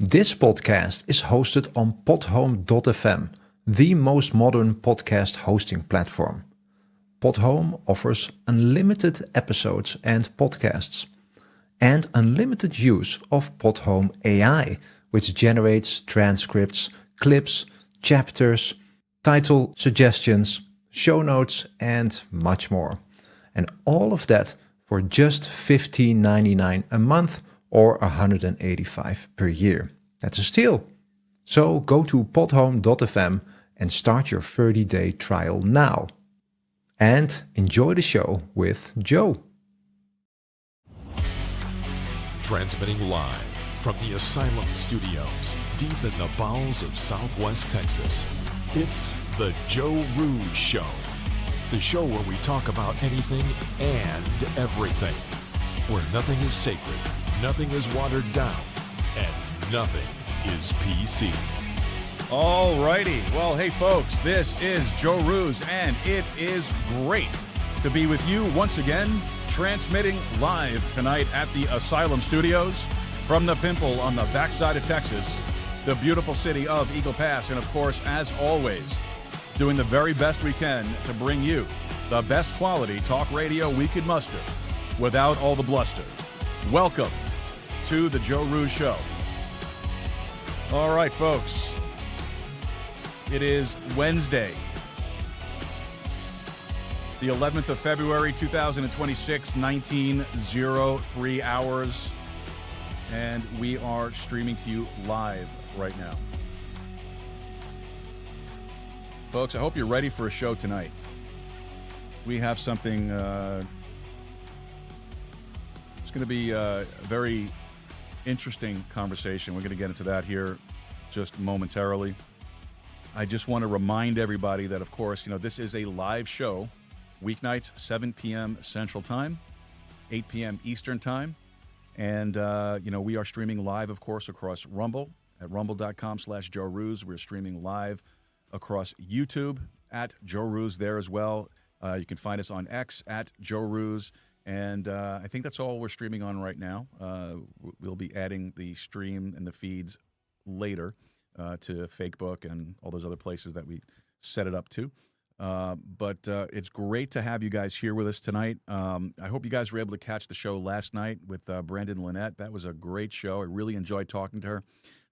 This podcast is hosted on podhome.fm, the most modern podcast hosting platform. Podhome offers unlimited episodes and podcasts, and unlimited use of Podhome AI, which generates transcripts, clips, chapters, title suggestions, show notes, and much more. And all of that for just $15.99 a month or $185 per year. That's a steal. So go to podhome.fm and start your 30-day trial now. And enjoy the show with Joe. Transmitting live from the Asylum Studios, deep in the bowels of Southwest Texas, it's the Joe Rooz Show. The show where we talk about anything and everything. Where nothing is sacred, nothing is watered down, and nothing is PC. Alrighty. Well, hey folks, this is Joe Rooz, and it is great to be with you once again, transmitting live tonight at the Asylum Studios from the Pimple on the backside of Texas, the beautiful city of Eagle Pass, and of course, as always, doing the very best we can to bring you the best quality talk radio we could muster without all the bluster. Welcome to the Joe Rooz Show. All right, folks. It is Wednesday, the 11th of February, 2026, 19:03 hours, and we are streaming to you live right now. Folks, I hope you're ready for a show tonight. We have something, it's going to be a very interesting conversation. We're going to get into that here just momentarily. I just want to remind everybody that, of course, this is a live show, weeknights, 7 p.m. Central Time, 8 p.m. Eastern Time. And, we are streaming live, of course, across Rumble at rumble.com/Joe Rooz. We're streaming live across YouTube at Joe Rooz there as well. You can find us on X at Joe Rooz. And I think that's all we're streaming on right now. We'll be adding the stream and the feeds later to Fakebook and all those other places that we set it up to. But it's great to have you guys here with us tonight. I hope you guys were able to catch the show last night with Brandon Lynette. That was a great show. I really enjoyed talking to her.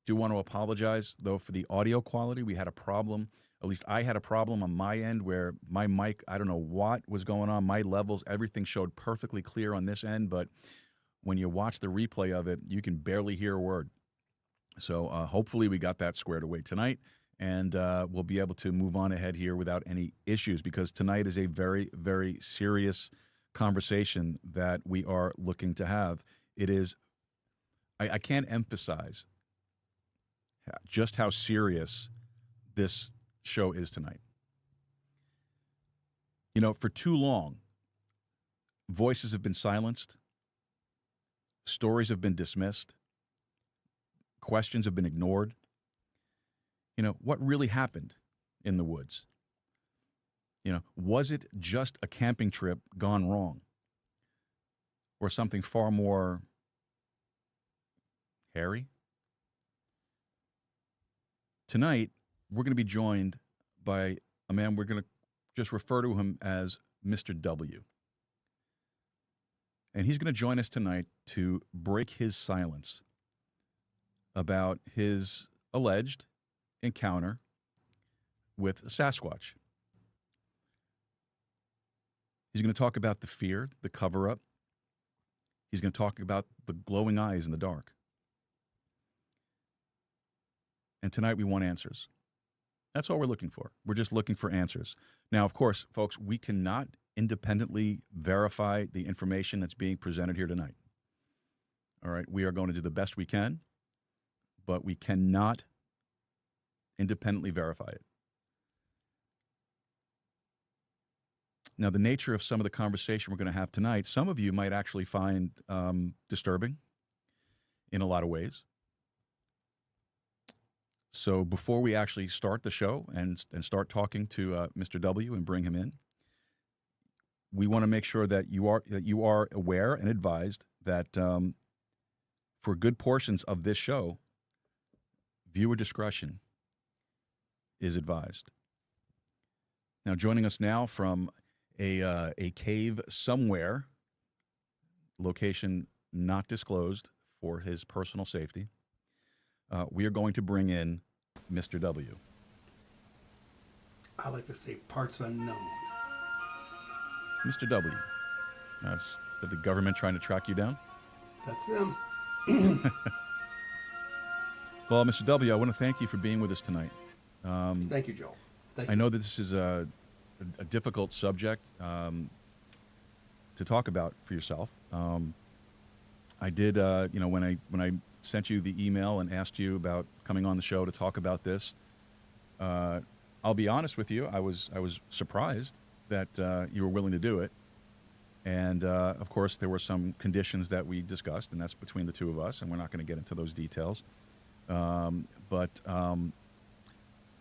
Do want to apologize, though, for the audio quality. We had a problem. At least I had a problem on my end where my mic, I don't know what was going on. My levels, everything showed perfectly clear on this end. But when you watch the replay of it, you can barely hear a word. So hopefully we got that squared away tonight. And we'll be able to move on ahead here without any issues, because tonight is a very, very serious conversation that we are looking to have. It is, I can't emphasize just how serious this show is tonight. For too long, voices have been silenced, stories have been dismissed, questions have been ignored. What really happened in the woods? Was it just a camping trip gone wrong? Or something far more hairy? Tonight, we're going to be joined by a man, we're going to just refer to him as Mr. W. And he's going to join us tonight to break his silence about his alleged encounter with a Sasquatch. He's going to talk about the fear, the cover-up. He's going to talk about the glowing eyes in the dark. And tonight we want answers. That's all we're looking for. We're just looking for answers. Now, of course, folks, we cannot independently verify the information that's being presented here tonight. All right, we are going to do the best we can, but we cannot independently verify it. Now, the nature of some of the conversation we're going to have tonight, some of you might actually find disturbing in a lot of ways. So before we actually start the show and start talking to Mr. W and bring him in, we want to make sure that you are aware and advised that for good portions of this show, Viewer discretion is advised. Now, joining us now from a cave somewhere, location not disclosed for his personal safety, we are going to bring in Mr. W. I like to say parts unknown. Mr. W. Is the government trying to track you down? That's them. Well, Mr. W., I want to thank you for being with us tonight. Thank you, Joe. Thank I you. know that this is a difficult subject to talk about for yourself. I did, when I sent you the email and asked you about coming on the show to talk about this, I'll be honest with you, I was surprised that you were willing to do it. And, of course, there were some conditions that we discussed, and that's between the two of us, and we're not going to get into those details. But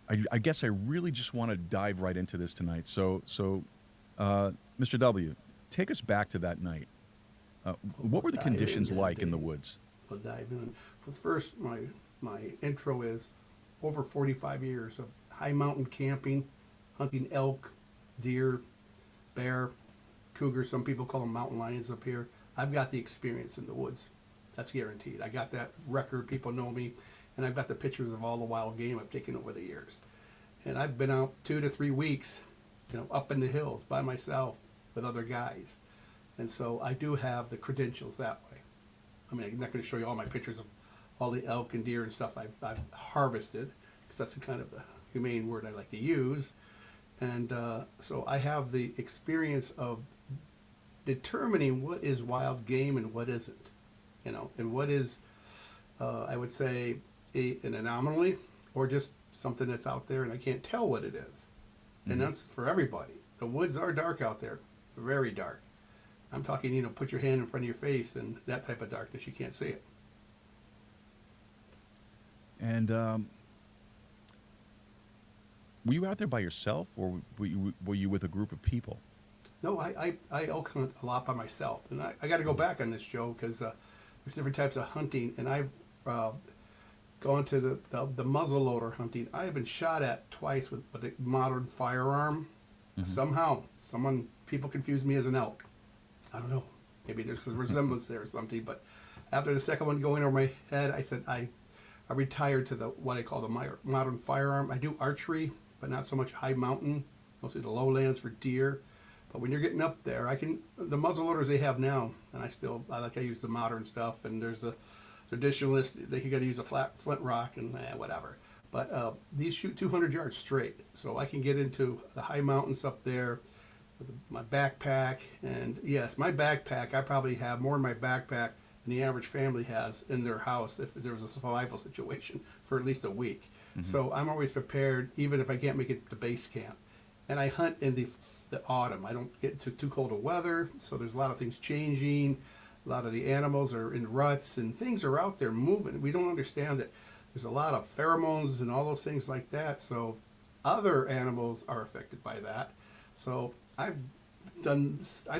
I guess I really just want to dive right into this tonight. So Mr. W., take us back to that night. What were the conditions like in the woods? We'll dive in. First, my intro is over 45 years of high mountain camping, hunting elk, deer, bear, cougar. Some people call them mountain lions up here. I've got the experience in the woods. That's guaranteed. I got that record. People know me. And I've got the pictures of all the wild game I've taken over the years. And I've been out 2 to 3 weeks, up in the hills by myself with other guys. And so I do have the credentials that way. I mean, I'm not going to show you all my pictures of all the elk and deer and stuff I've harvested, because that's kind of the humane word I like to use. And so I have the experience of determining what is wild game and what isn't, and what is, I would say, an anomaly or just something that's out there and I can't tell what it is. Mm-hmm. And that's for everybody. The woods are dark out there, very dark. I'm talking, put your hand in front of your face and that type of darkness, you can't see it. And were you out there by yourself, or were you with a group of people? No, I elk hunt a lot by myself. And I got to go back on this, Joe, because there's different types of hunting. And I've gone to the muzzleloader hunting. I have been shot at twice with a modern firearm. Mm-hmm. Somehow, people confuse me as an elk. I don't know. Maybe there's a resemblance there or something. But after the second one going over my head, I said I retired to what I call the modern firearm. I do archery, but not so much high mountain, mostly the lowlands for deer. But when you're getting up there, the muzzleloaders they have now, and I use the modern stuff, and there's a traditionalist, you got to use a flat flint rock and whatever. But these shoot 200 yards straight, so I can get into the high mountains up there with my backpack. And yes, my backpack, I probably have more in my backpack than the average family has in their house if there was a survival situation for at least a week. Mm-hmm. So I'm always prepared, even if I can't make it to base camp. And I hunt in the autumn. I don't get into too cold of weather, so there's a lot of things changing. A lot of the animals are in ruts, and things are out there moving. We don't understand that there's a lot of pheromones and all those things like that, so other animals are affected by that. So I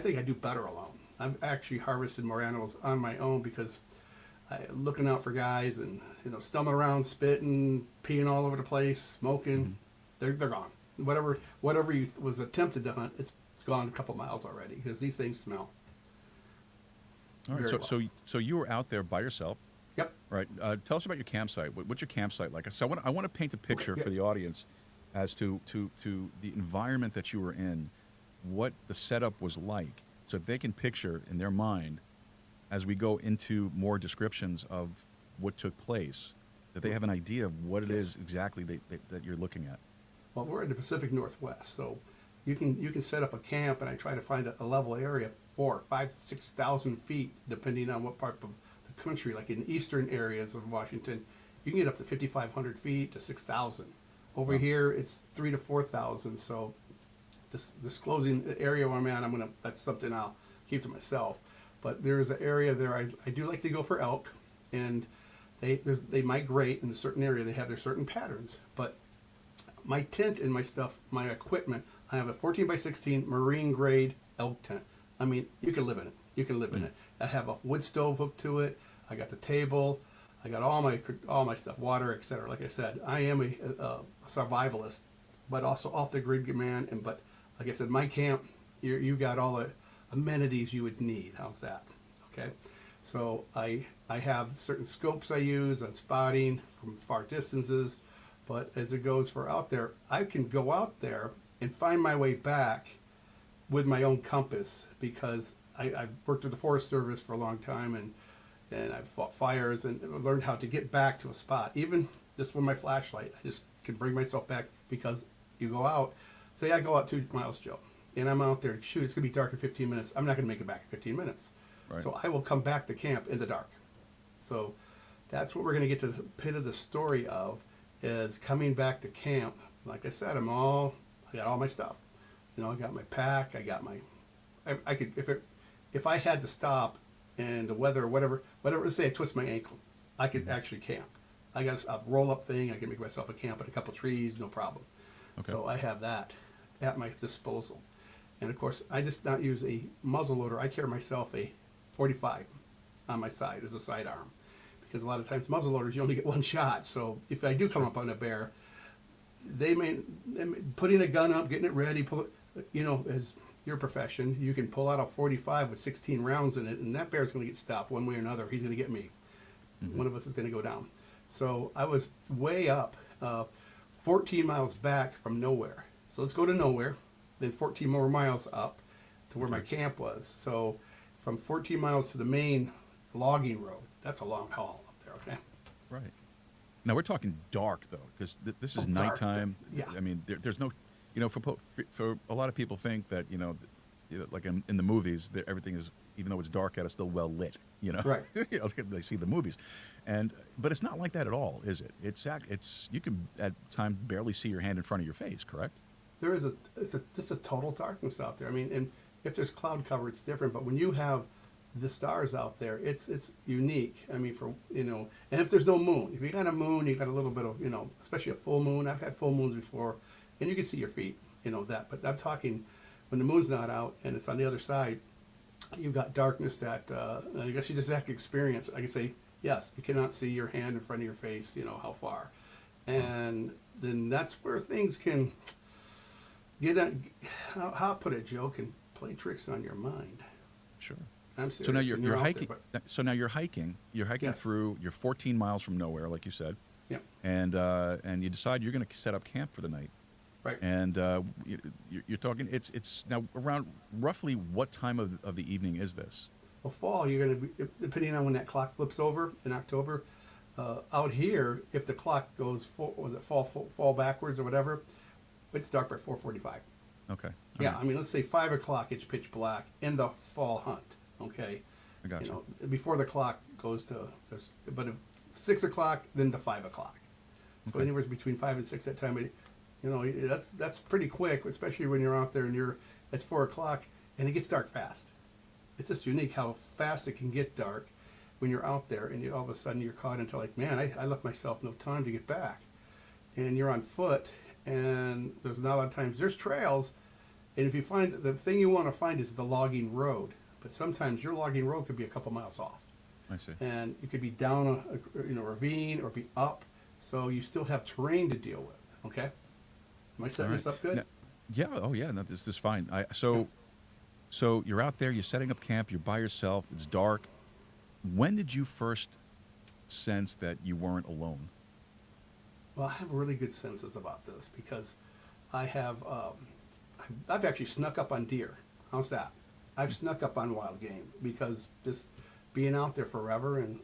think I do better alone. I've actually harvested more animals on my own because looking out for guys and stumbling around, spitting, peeing all over the place, smoking, mm-hmm. they're gone. Whatever you was attempted to hunt, it's gone a couple miles already because these things smell. All right, so you were out there by yourself. Yep. Right. Tell us about your campsite. What's your campsite like? So I want to paint a picture for the audience as to the environment that you were in, what the setup was like, so if they can picture in their mind, as we go into more descriptions of what took place, that they have an idea of what it is exactly that you're looking at. Well, we're in the Pacific Northwest, so you can set up a camp, and I try to find a level area, 5,000-6,000 feet, depending on what part of the country. Like in eastern areas of Washington, you can get up to 5,500 feet to 6,000. Over here, it's 3,000 to 4,000. So, disclosing the area where I'm at, that's something I'll keep to myself. But there's an area there I do like to go for elk, and they migrate in a certain area. They have their certain patterns, but my tent and my stuff, my equipment, I have a 14 by 16 marine grade elk tent. I mean, you can live in it. In it. I have a wood stove hooked to it. I got the table. I got all my stuff, water, etc. Like I said, I am a survivalist, but also off the grid man. But like I said, my camp, you got all the amenities you would need. How's that? Okay. So I have certain scopes I use on spotting from far distances, but as it goes for out there, I can go out there and find my way back with my own compass, because I've worked with the Forest Service for a long time, and I've fought fires and learned how to get back to a spot. Even just with my flashlight, I just can bring myself back, because you go out, say I go out 2 miles, Joe, and I'm out there, shoot, it's going to be dark in 15 minutes. I'm not going to make it back in 15 minutes. Right. So I will come back to camp in the dark. So that's what we're going to get to the pit of the story of, is coming back to camp. Like I said, I got all my stuff. You know, I got my pack, I got my, I could, if I had to stop and the weather, whatever, let's say I twist my ankle, I could actually camp. I got a roll-up thing, I can make myself a camp at a couple trees, no problem. Okay. So I have that at my disposal. And of course, I just not use a muzzle loader. I carry myself a 45 on my side as a sidearm, because a lot of times muzzle loaders, you only get one shot. So if I do come up on a bear, putting a gun up, getting it ready, pull it, you know, as your profession, you can pull out a 45 with 16 rounds in it, and that bear's going to get stopped one way or another. He's going to get me. Mm-hmm. One of us is going to go down. So I was way up, 14 miles back from nowhere. So let's go to nowhere, then 14 more miles up to where my camp was. So from 14 miles to the main logging road, that's a long haul up there, okay? Right. Now we're talking dark, though, because this is Dark, nighttime. yeah. I mean, there's no, you know, for a lot of people think that, you know, like in the movies, everything is, even though it's dark out, it's still well lit. You know, right? You know, they see the movies, but it's not like that at all, is it? It's you can at times barely see your hand in front of your face. Correct? There is just a total darkness out there. I mean, and if there's cloud cover, it's different. But when you have the stars out there, it's unique. I mean, for, you know, and if there's no moon, if you got a moon, you got a little bit of, you know, especially a full moon. I've had full moons before, and you can see your feet, you know that. But I'm talking when the moon's not out and it's on the other side, you've got darkness that I guess you just have to experience. I can say, yes, you cannot see your hand in front of your face, you know, how far. And then that's where things can get, how put it, Joe, can play tricks on your mind. Sure. I'm serious. So now you're out hiking. there, So now you're hiking. You're hiking Yes. through. You're 14 miles from nowhere, like you said. Yeah. And you decide you're going to set up camp for the night. Right. And you're talking. It's now around roughly what time of the evening is this? Well, fall, you're going to be, depending on when that clock flips over in October, out here, if the clock goes fall backwards or whatever, it's dark by 4:45. Okay. Yeah, All right. I mean, let's say 5 o'clock, it's pitch black in the fall hunt. Okay. I got you. Know, before the clock goes to, but if 6 o'clock, then to 5 o'clock. So Okay. anywhere between 5 and 6 that time, you know, that's pretty quick, especially when you're out there and it's 4 o'clock and it gets dark fast. It's just unique how fast it can get dark when you're out there, and all of a sudden you're caught into like, man, I left myself no time to get back. And you're on foot, and there's not a lot of times, there's trails, and if you find, the thing you want to find is the logging road. But sometimes your logging road could be a couple miles off. I see. And you could be down a ravine or be up, so you still have terrain to deal with. Okay, am I setting All right. this up good? Now, yeah. Oh, yeah. No, this is fine. So you're out there. You're setting up camp. You're by yourself. It's dark. When did you first sense that you weren't alone? Well, I have really good senses about this because I have I've actually snuck up on deer. How's that? I've snuck up on wild game because just being out there forever, and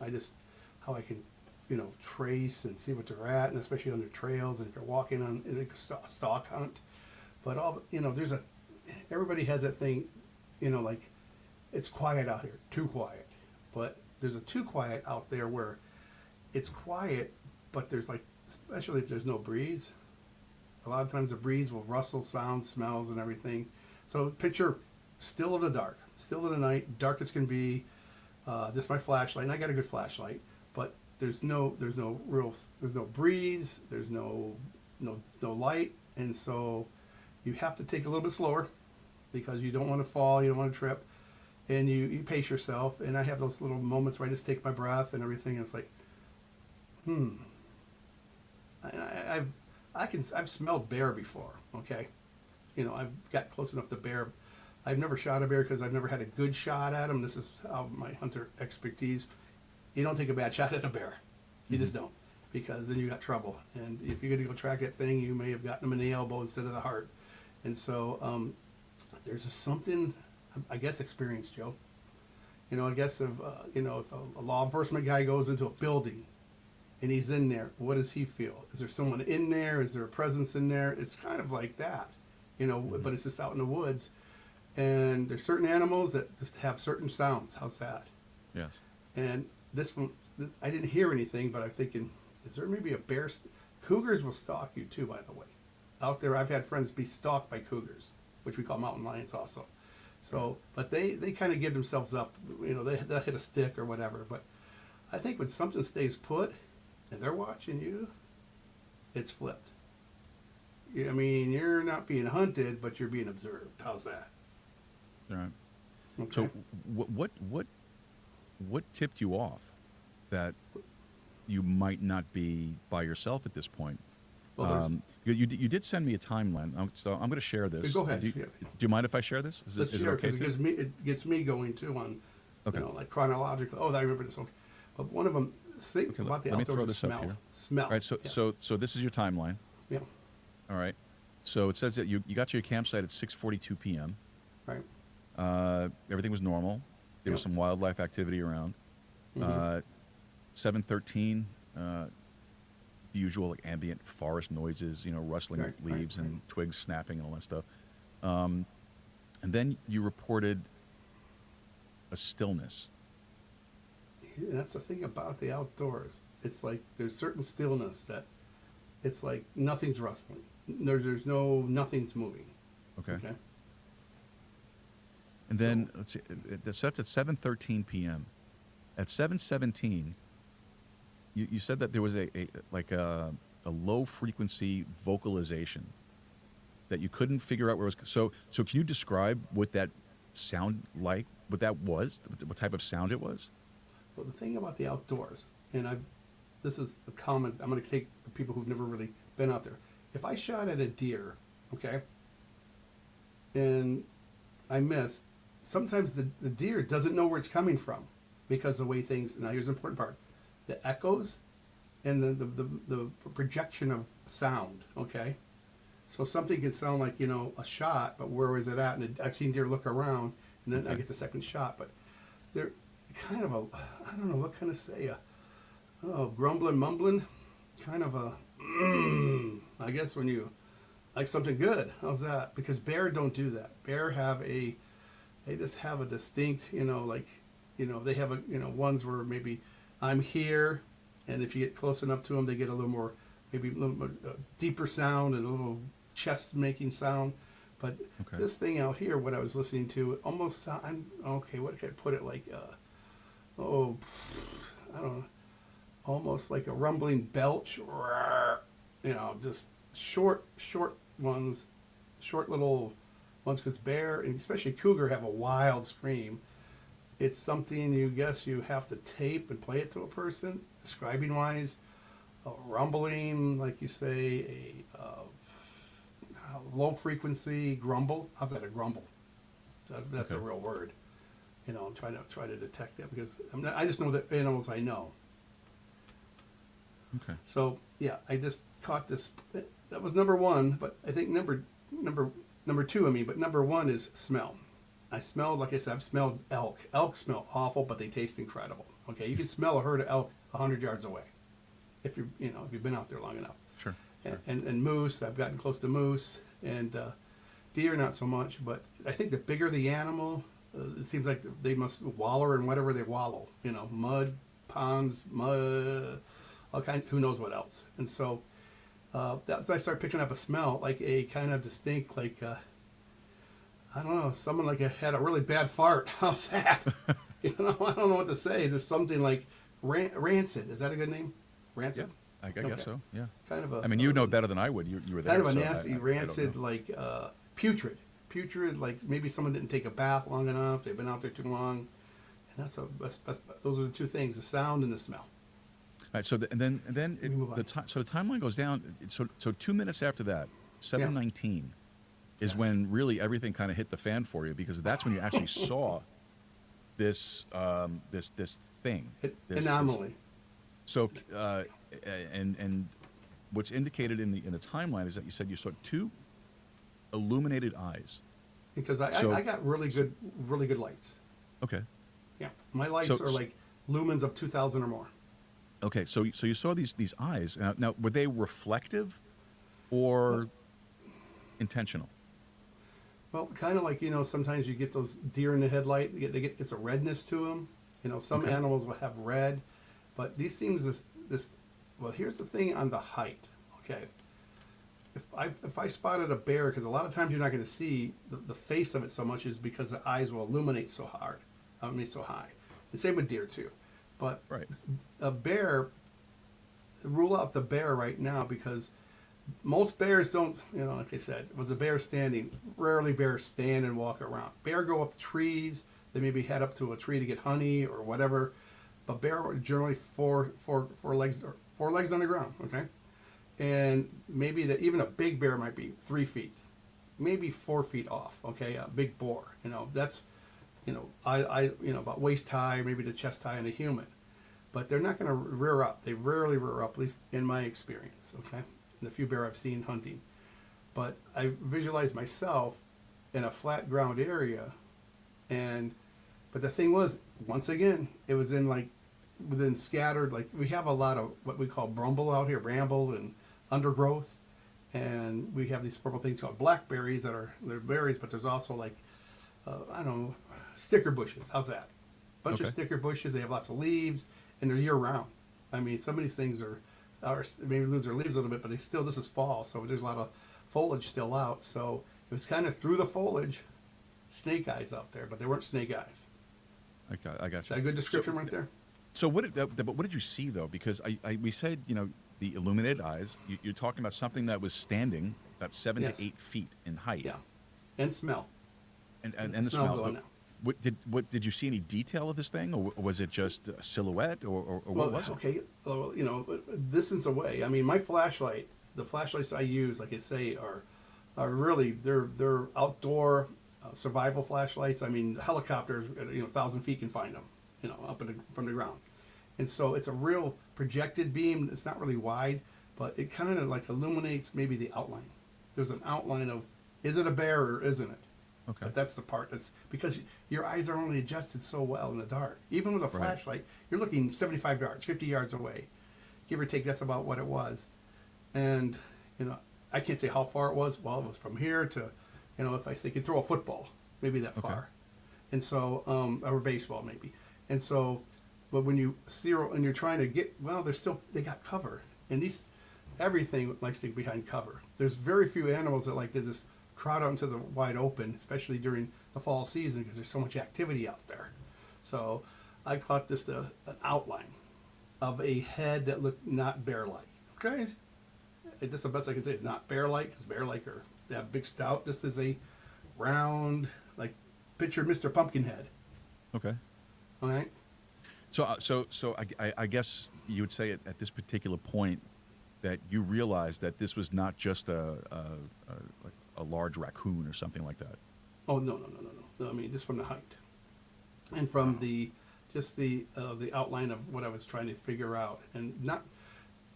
how I can, you know, trace and see what they're at, and especially on the trails, and if you're walking on a stalk hunt. But you know, everybody has that thing, you know, like it's quiet out here, too quiet. But there's a too quiet out there where it's quiet, but there's like, especially if there's no breeze, a lot of times the breeze will rustle sounds, smells, and everything. So picture still of the dark, still of the night, dark as can be, just my flashlight, and I got a good flashlight, but there's no breeze, there's no light, and so you have to take a little bit slower because you don't want to fall, you don't want to trip, and you pace yourself. And I have those little moments where I just take my breath and everything, and it's like, I've smelled bear before. Okay, I've got close enough to bear. I've never shot a bear because I've never had a good shot at him. This is how my hunter expertise. You don't take a bad shot at a bear. You just don't, because then you got trouble. And if you're going to go track that thing, you may have gotten him in the elbow instead of the heart. And so there's something, I guess, experience, Joe. I guess if a law enforcement guy goes into a building and he's in there, what does he feel? Is there someone in there? Is there a presence in there? It's kind of like that, but it's just out in the woods. And there's certain animals that just have certain sounds. How's that? Yes. And this one, I didn't hear anything, but I'm thinking, is there maybe a bear? Cougars will stalk you too, by the way. Out there, I've had friends be stalked by cougars, which we call mountain lions also. So, but they kind of give themselves up. They'll hit a stick or whatever. But I think when something stays put and they're watching you, it's flipped. I mean, you're not being hunted, but you're being observed. How's that? All right. Okay. So what tipped you off that you might not be by yourself at this point? Well, you did send me a timeline, so I'm going to share this. Go ahead. Do you mind if I share this? Let's Is it share, okay? because it gets me going too on, Okay. like chronological. Oh, I remember this. Okay, but one of them. Think Okay, about the let me outdoors. throw this smell. up here. Smell. All right. So yes. so this is your timeline. Yeah. All right. So it says that you got to your campsite at 6:42 p.m. Right. Everything was normal. There was Yep. some wildlife activity around. 7:13. The usual like ambient forest noises, rustling Right, right, leaves and right. twigs snapping and all that stuff. And then you reported a stillness. And that's the thing about the outdoors. It's like there's certain stillness that it's like nothing's rustling. Nothing's moving. Okay. Okay. And then let's see, that's at 7:13 p.m. At 7:17, you said that there was a low frequency vocalization that you couldn't figure out where it was. So can you describe what that sound like? What that was? What type of sound it was? Well, the thing about the outdoors, and this is a comment I'm going to take the people who've never really been out there. If I shot at a deer, okay, and I missed, sometimes the deer doesn't know where it's coming from because of the way things. Now here's the important part: the echoes and the projection of sound. Okay, so something can sound like a shot, but where is it at? And I've seen deer look around, and then I get the second shot, but they're kind of I don't know what kind of say grumbling, mumbling, kind of I guess when you like something good. How's that? Because bear don't do that. Bear they just have a distinct, they have ones where maybe I'm here, and if you get close enough to them, they get a little more, maybe a little more deeper sound and a little chest making sound. But this thing out here, what I was listening to, almost what can I put it like? I don't know, almost like a rumbling belch, just short ones, short little ones, because bear and especially cougar have a wild scream. It's something you have to tape and play it to a person, describing wise, a rumbling, like you say, a low frequency grumble. How's that, a grumble? So that's a real word. I'm trying to detect that because I just know the animals I know. Okay. So yeah, I just caught this. That was number one, but I think number two. But number one is smell. I smelled, like I said, I've smelled elk. Elk smell awful, but they taste incredible. Okay, you can smell a herd of elk 100 yards away, if you've been out there long enough. Sure. And moose, I've gotten close to moose, and deer not so much. But I think the bigger the animal, it seems like they must wallow in whatever they wallow. Mud, ponds, all kind. Who knows what else? And so that's I started picking up a smell, like a kind of distinct, like I don't know, someone like had a really bad fart. How's that? I don't know what to say. There's something like rancid. Is that a good name? Rancid. Yeah, I guess so. Yeah. Kind of a. I mean, you know better than I would. You were there. Kind of a so nasty, I rancid, don't know. like putrid, like maybe someone didn't take a bath long enough. They've been out there too long, and those are the two things: the sound and the smell. right. So move on. so the timeline goes down. So 2 minutes after that, 7:19 is Yes. when really everything kind of hit the fan for you, because that's when you actually saw this this thing, this Anomaly. So and what's indicated in the timeline is that you said you saw two illuminated eyes. Because So- I got really good lights. Okay. Yeah, my lights So- are like lumens of 2,000 or more. Okay. So you saw these eyes. Now were they reflective or intentional? Well, kind of like, sometimes you get those deer in the headlight. It's a redness to them. Some Okay. animals will have red, but these things this. Well, here's the thing on the height. Okay, if I spotted a bear, because a lot of times you're not going to see the face of it so much, is because the eyes will illuminate so high. The same with deer too, but Right. a bear. Rule out the bear right now, because most bears don't, like I said, was a bear standing. Rarely bears stand and walk around. Bear go up trees. They maybe head up to a tree to get honey or whatever. But bear are generally four legs on the ground. Okay, and maybe even a big bear might be 3 feet, maybe 4 feet off. Okay, a big boar. That's, about waist high, maybe the chest high in a human. But they're not going to rear up. They rarely rear up, at least in my experience. Okay, and the few bear I've seen hunting. But I visualize myself in a flat ground area, but the thing was, once again, it was within scattered, like we have a lot of what we call bramble out here, bramble and undergrowth, and we have these purple things called blackberries they're berries, but there's also I don't know, sticker bushes. How's that? Bunch of Okay. sticker bushes. They have lots of leaves, and they're year round. I mean, some of these things are maybe lose their leaves a little bit, but this is fall, so there's a lot of foliage still out. So it was kind of through the foliage, snake eyes out there, but they weren't snake eyes. I got Is you. that a good description right there? So what did you see though? Because we said the illuminated eyes. You're talking about something that was standing about 7 Yes. to 8 feet in height. Yeah, and smell. and The the smell smell. going out. What did you see any detail of this thing, or was it just a silhouette, or what was it? Okay, well, distance away. I mean, the flashlights I use, like I say, are really they're outdoor survival flashlights. I mean, helicopters, 1,000 feet can find them, from the ground, and so it's a real projected beam. It's not really wide, but it kind of like illuminates maybe the outline. There's an outline of, is it a bear or isn't it? Okay. But that's the part that's because your eyes are only adjusted so well in the dark. Even with a Right. flashlight, you're looking 75 yards, 50 yards away, give or take. That's about what it was. And I can't say how far it was. Well, it was from here to, if I say you could throw a football, maybe that Okay. far, and so or baseball maybe. And so, but when you zero and you're trying to get, well, they got cover, and everything likes to be behind cover. There's very few animals that like to just trot out into the wide open, especially during the fall season, because there's so much activity out there. So I caught just an outline of a head that looked not bear-like. Okay, that's the best I can say. It's not bear-like, because bear-like they have big stout. This is a round, like picture Mr. Pumpkinhead. Okay. All right. So I guess you would say at this particular point that you realized that this was not just a large raccoon or something like that. Oh no. I mean, just from the height, and from the outline of what I was trying to figure out, and not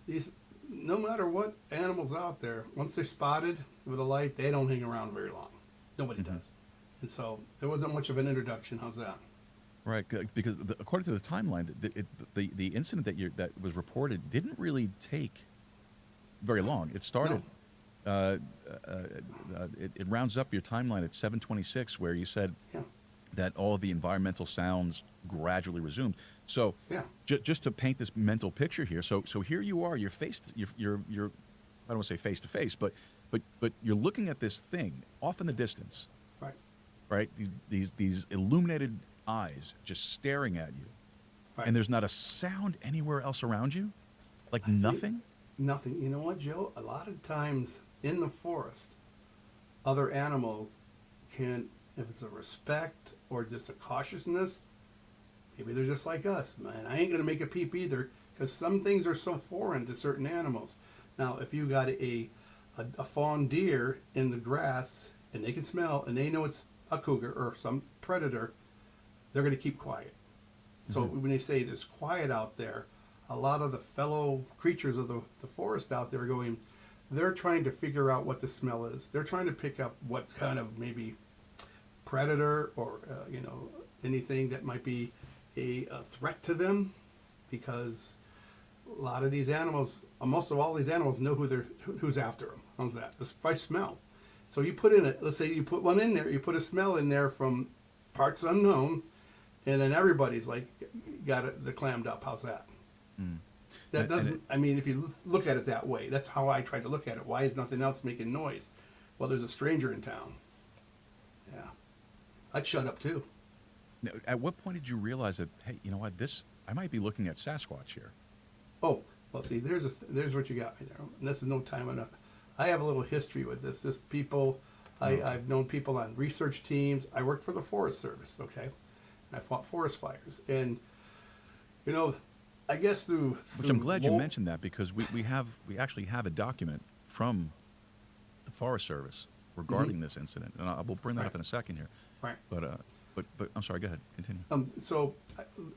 these. No matter what animals out there, once they're spotted with a light, they don't hang around very long. Nobody does, and so there wasn't much of an introduction. How's that? Right, because according to the timeline, the incident that was reported didn't really take very long. It started. No. It rounds up your timeline at 7:26, where you said Yeah. that all the environmental sounds gradually resumed. So, Yeah. just to paint this mental picture here, so here you are. You're you're I don't want to say face to face, but you're looking at this thing off in the distance, Right. right? These illuminated eyes just staring at you, Right. and there's not a sound anywhere else around you, like I think nothing. Nothing. You know what, Joe? A lot of times in the forest, other animals can, if it's a respect or just a cautiousness, maybe they're just like us. Man, I ain't going to make a peep either because some things are so foreign to certain animals. Now, if you got a fawn deer in the grass and they can smell and they know it's a cougar or some predator, they're going to keep quiet. So when they say there's quiet out there, a lot of the fellow creatures of the forest out there are going, they're trying to figure out what the smell is. They're trying to pick up what kind of maybe predator or anything that might be a threat to them, because a lot of these animals, most of all these animals, know who's after them. How's that? Just by smell. So you put in it. Let's say you put one in there. You put a smell in there from parts unknown, and then everybody's like got it. They're clammed up. How's that? That doesn't. I mean, if you look at it that way, that's how I try to look at it. Why is nothing else making noise? Well, there's a stranger in town. Yeah, I'd shut up too. Now, at what point did you realize that, hey, you know what, I might be looking at Sasquatch here? Oh, well, see, there's what you got me there. And this is no time enough. I have a little history with this. This people, I've known people on research teams. I worked for the Forest Service, okay? And I fought forest fires. And, I guess through Which I'm glad you mentioned that, because we actually have a document from the Forest Service regarding this incident. And I will bring that up in a second here. Right. But I'm sorry, go ahead, continue. So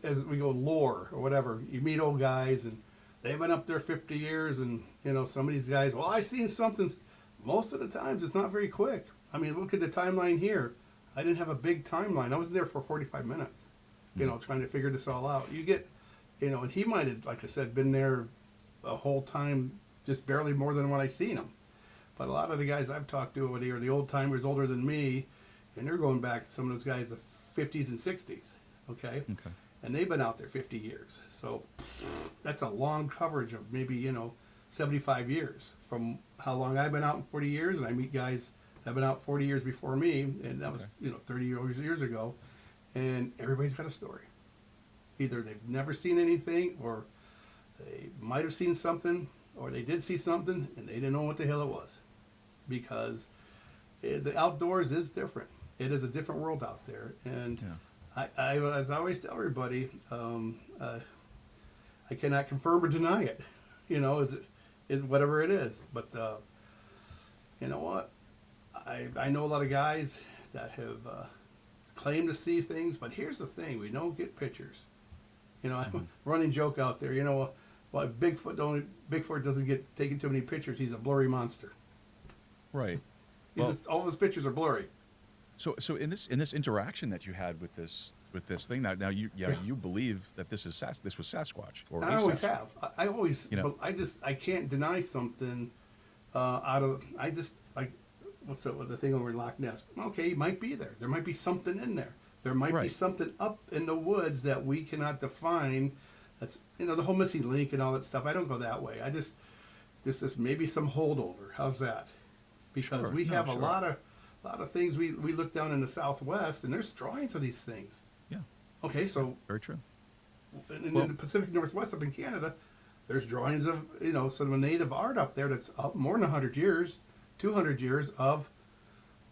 as we go lore or whatever, you meet old guys and they've been up there 50 years and, some of these guys, well, I seen something. Most of the times it's not very quick. I mean, look at the timeline here. I didn't have a big timeline. I was there for 45 minutes, trying to figure this all out. You get, and he might have, like I said, been there a whole time, just barely more than when I seen him. But a lot of the guys I've talked to over there are the old timers older than me, and they're going back to some of those guys, the 50s and 60s, okay? And they've been out there 50 years. So that's a long coverage of maybe, 75 years from how long I've been out in 40 years, and I meet guys that have been out 40 years before me, and that was, 30 years ago, and everybody's got a story. Either they've never seen anything, or they might have seen something, or they did see something, and they didn't know what the hell it was. Because the outdoors is different. It is a different world out there, and I as I always tell everybody, I cannot confirm or deny it. Is whatever it is. But you know what? I know a lot of guys that have claimed to see things, but here's the thing: we don't get pictures. Running joke out there. Well, Bigfoot doesn't get taken too many pictures. He's a blurry monster. Right. All of his pictures are blurry. So in this interaction that you had with this thing, now you believe that this was Sasquatch, or I always have. I always, but I can't deny something what's the thing over in Loch Ness? Okay, he might be there. There might be something in there. There might be something up in the woods that we cannot define. That's the whole missing link and all that stuff. I don't go that way. I just this is maybe some holdover. How's that? Because we have a lot of things we look down in the Southwest, and there's drawings of these things. Yeah. Okay, so very true. In the Pacific Northwest up in Canada, there's drawings of sort of a native art up there that's up more than 100 years, 200 years of,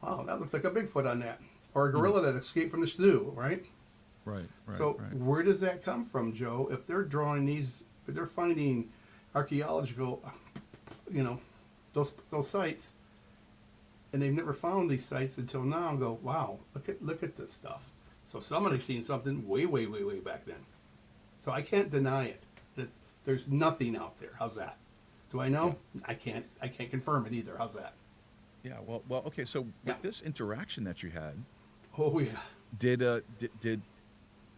wow, that looks like a Bigfoot on that, or a gorilla that escaped from the slough, right? Right. So where does that come from, Joe? If they're drawing these, if they're finding archaeological, those sites, and they've never found these sites until now, and go, wow, look at this stuff. So somebody's seen something way back then. So I can't deny it. That there's nothing out there. How's that? Do I know? Yeah. I can't confirm it either. How's that? Yeah. Well. Okay. So with this interaction that you had, oh yeah, did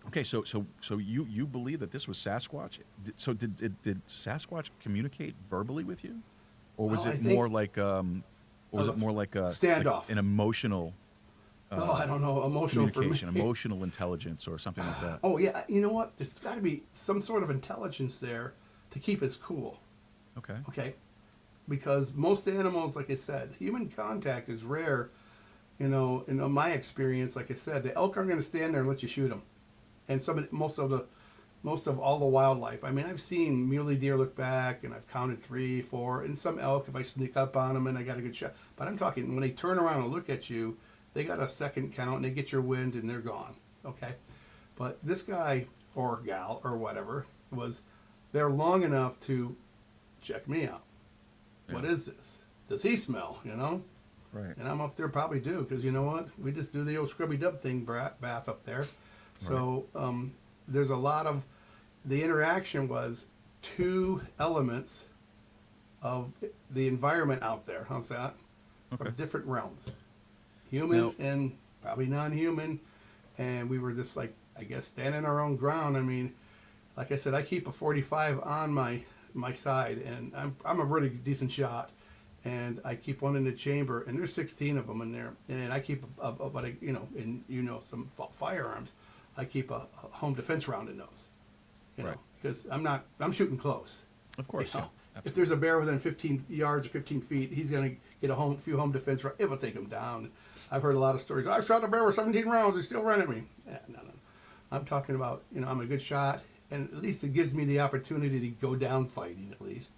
okay? So you believe that this was Sasquatch? So did Sasquatch communicate verbally with you, or was it more like a standoff, like an emotional? I don't know, emotional communication, emotional intelligence, or something like that. Oh yeah, you know what? There's got to be some sort of intelligence there to keep us cool. Okay. Because most animals, like I said, human contact is rare. In my experience, like I said, the elk aren't going to stand there and let you shoot them. And most of all the wildlife. I mean, I've seen muley deer look back, and I've counted 3, 4, and some elk if I sneak up on them and I got a good shot. But I'm talking when they turn around and look at you, they got a second count and they get your wind and they're gone. Okay, but this guy or gal or whatever was they're long enough to check me out. Yeah. What is this? Does he smell? You know? Right. And I'm up there probably do, because you know what? We just do the old scrubby dub thing bath up there. So there's a lot of, the interaction was two elements of the environment out there. How's that? Okay. From different realms. Human Now- and probably non-human. And we were just like, I guess, standing our own ground. I mean, like I said, I keep a 45 on my side, and I'm a really decent shot. And I keep one in the chamber, and there's 16 of them in there. And I keep some firearms. I keep a home defense round in those, Right. because I'm shooting close. Of course, You know, yeah. if there's a bear within 15 yards or 15 feet, he's going to get a few home defense rounds. It will take him down. I've heard a lot of stories. I shot a bear with 17 rounds. He still ran at me. No. I'm talking about, I'm a good shot, and at least it gives me the opportunity to go down fighting at least.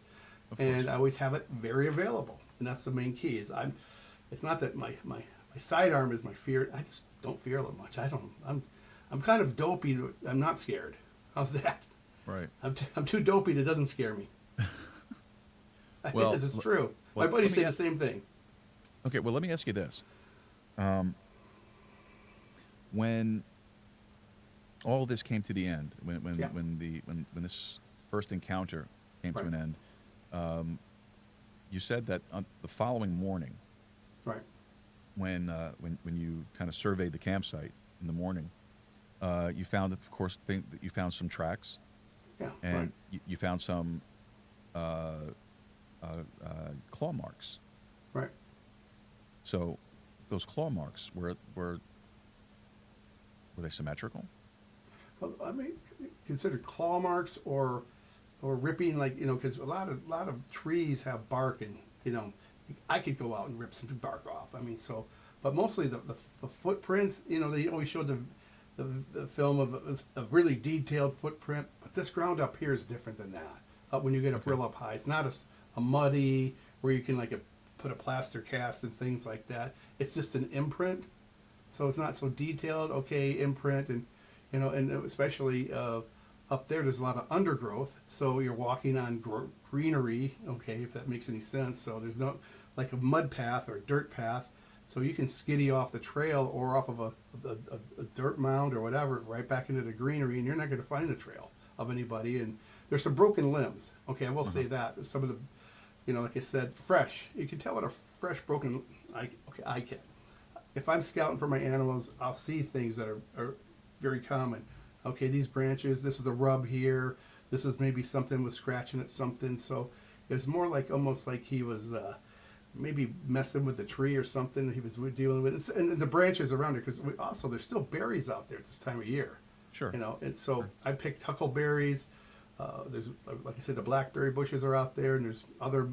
And I always have it very available, and that's the main key. It's not that my sidearm is my fear. I just don't fear them much. I'm kind of dopey. I'm not scared. How's that? Right. I'm too dopey. That doesn't scare me. Well, This is true. well, My buddies let me say the same thing. Okay, well, let me ask you this. When all this came to the end, when this first encounter came to Right. an end, you said that on the following morning, Right. when you kind of surveyed the campsite in the morning, you found that, of course, that you found some tracks, Yeah. and Right. you found some claw marks. Right. So those claw marks were they symmetrical? Well, I mean, consider claw marks or ripping, like, because a lot of trees have bark, and I could go out and rip some bark off. I mean, but mostly the footprints. They always showed the film of a really detailed footprint, but this ground up here is different than that. When you get up real up high, it's not a muddy where you can put a plaster cast and things like that. It's just an imprint, so it's not so detailed. Okay, imprint, and and especially up there's a lot of undergrowth, so you're walking on greenery. Okay, if that makes any sense. So there's no like a mud path or dirt path, so you can skiddy off the trail or off of a dirt mound or whatever right back into the greenery, and you're not going to find the trail of anybody. And there's some broken limbs. Okay, I will say that some of the, like I said, fresh. You can tell what a fresh broken. I can. If I'm scouting for my animals, I'll see things that are very common. Okay, these branches, this is a rub here, this is maybe something was scratching at something. So it was more like almost like he was maybe messing with the tree or something he was dealing with. And the branches around it, because also there's still berries out there at this time of year. Sure. And so I picked huckleberries. There's, like I said, the blackberry bushes are out there, and there's other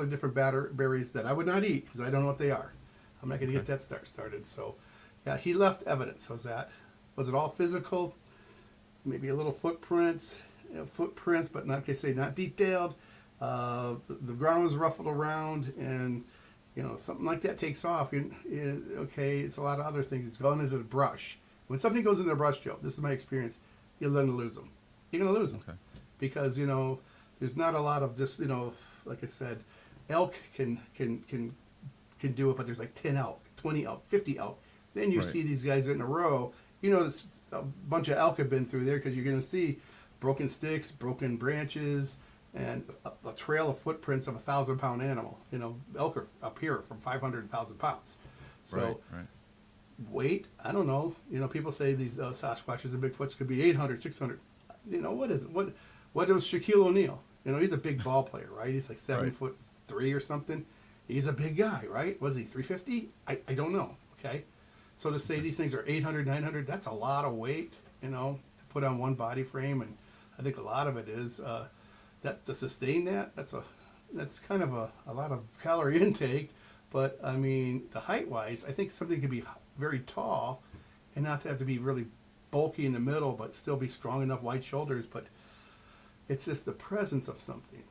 different berries that I would not eat because I don't know what they are. I'm not going to get that started. So, yeah, he left evidence. Was it all physical? Maybe a little footprints, but not, like I say, not detailed. The ground was ruffled around, and something like that takes off. Okay, it's a lot of other things. It's going into the brush. When something goes into the brush, Joe, this is my experience. You're going to lose them. You're going to lose them. Okay. Because there's not a lot of just like I said, elk can do it, but there's like 10 elk, 20 elk, 50 elk. Then you Right. see these guys in a row. It's a bunch of elk have been through there, because you're going to see broken sticks, broken branches, and a trail of footprints of a 1,000-pound animal. Elk are up here from 500 to 1,000 pounds. So right. weight, I don't know. People say these Sasquatches and Bigfoots could be 800, 600. What is it? What was Shaquille O'Neal? He's a big ball player, right? He's like 7'3" or something. He's a big guy, right? Was he 350? I don't know. Okay. So to say these things are 800, 900, that's a lot of weight, to put on one body frame. And I think a lot of it is that to sustain that's kind of a lot of calorie intake. But I mean, the height wise, I think something could be very tall and not have to be really bulky in the middle, but still be strong enough, wide shoulders. But it's just the presence of something.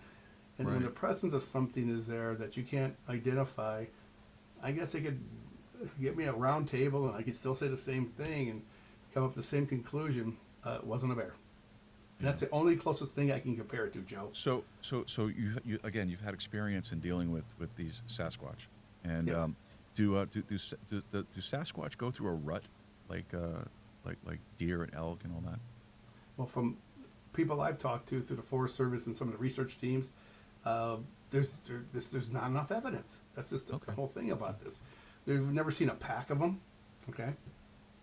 And when the presence of something is there that you can't identify, I guess it could get me a round table and I could still say the same thing and come up with the same conclusion. It wasn't a bear. And that's the only closest thing I can compare it to, Joe. So you again, you've had experience in dealing with these Sasquatch, and Yes. do Sasquatch go through a rut like deer and elk and all that? Well, from people I've talked to through the Forest Service and some of the research teams, there's not enough evidence. That's just the whole thing about this. They've never seen a pack of them. Okay,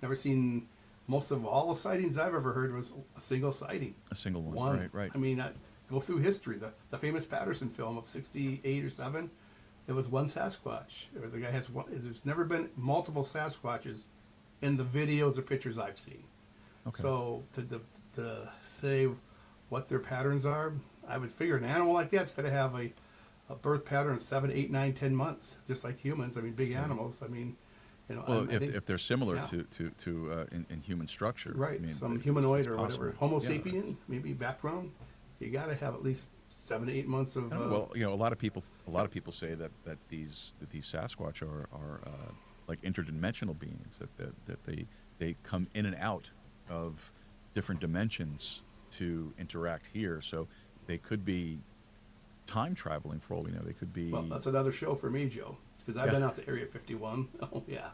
never seen. Most of all the sightings I've ever heard was a single sighting. A single one. Right. I mean, go through history. The famous Patterson film of '68 or '7, it was one Sasquatch. Or the guy has one. There's never been multiple Sasquatches in the videos or pictures I've seen. Okay. So to say what their patterns are, I would figure an animal like that's got to have a birth pattern of 7, 8, 9, 10 months, just like humans. I mean, big animals. I mean, you know. Well, I think, if they're similar yeah. to in human structure, right, I mean, some humanoid it's or possible. whatever, Homo Yeah. sapien, maybe background. You got to have at least 7 to 8 months of. Well, you know, a lot of people say that these Sasquatch are like interdimensional beings, that they come in and out of different dimensions to interact here. So they could be time traveling for all we know. They could be. Well, that's another show for me, Joe, because I've been out to Area 51. Oh yeah.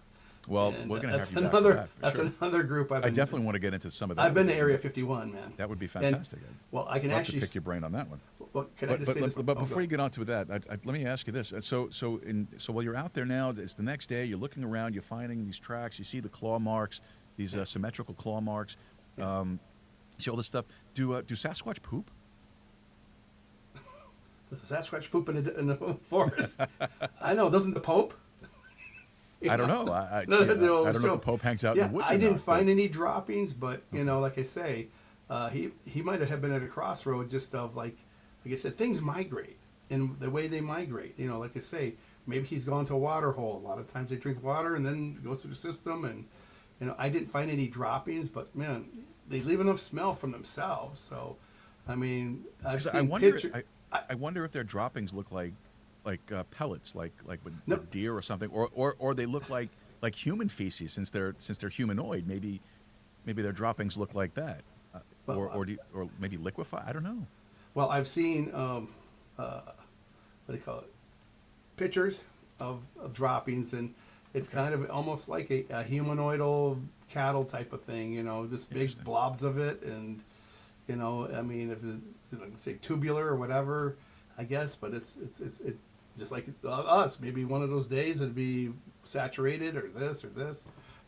Well, And, we're going to that's have you another. back for that, That's for sure. another group. I definitely want to get into some of that. I've been to with you. Area 51, man. That would be And, fantastic. well, I can I'd love actually to pick your brain on that one. Well, can I just say this? But Oh, before go you get on to that, let me ask you this. So while you're out there now, it's the next day. You're looking around. You're finding these tracks. You see the claw marks, these symmetrical claw marks. See all this stuff. Do Sasquatch poop? Does the Sasquatch poop in the forest? I know. Doesn't the Pope? I don't know. I No, don't know if Joe. the Pope hangs out Yeah, in the woods. I or didn't not, find but- any droppings, but you know, like I say, he might have been at a crossroad just of like I said, things migrate, and the way they migrate, you know, like I say, maybe he's gone to a water hole. A lot of times they drink water and then go through the system, and you know, I didn't find any droppings, but man, they leave enough smell from themselves. So, I mean, I've So seen I wonder. pictures. I wonder if their droppings look like pellets, like with Nope. deer or something, or they look like human feces since they're humanoid. Maybe their droppings look like that, Well, or maybe liquefy. I don't know. Well, I've seen what do you call it? Pictures of droppings, and it's kind of almost like a humanoidal cattle type of thing. You know, this big Interesting. blobs of it, and you know, I mean, if it, say tubular or whatever, I guess, but it's just like us. Maybe one of those days it'd be saturated or this,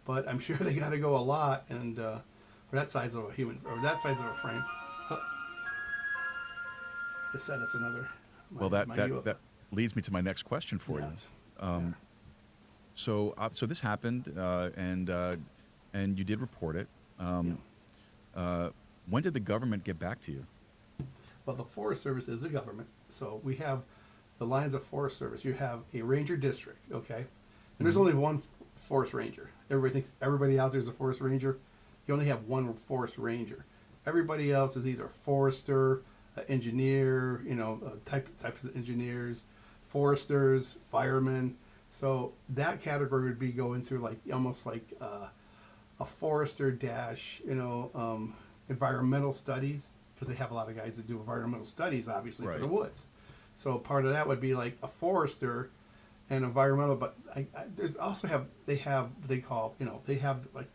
but I'm sure they got to go a lot, and for that size of a human or that size of a frame. I said it's another. Well, that leads me to my next question for Yes. you. So this happened, and you did report it. When did the government get back to you? Well, the Forest Service is the government, so we have the lines of Forest Service. You have a ranger district, okay, and there's only one forest ranger. Everybody thinks everybody out there is a forest ranger. You only have one forest ranger. Everybody else is either a forester, an engineer, you know, types of engineers, foresters, firemen. So that category would be going through like almost like a forester dash, you know, environmental studies, because they have a lot of guys that do environmental studies, obviously, for Right. the woods. So part of that would be like a forester and environmental, but there's also they have like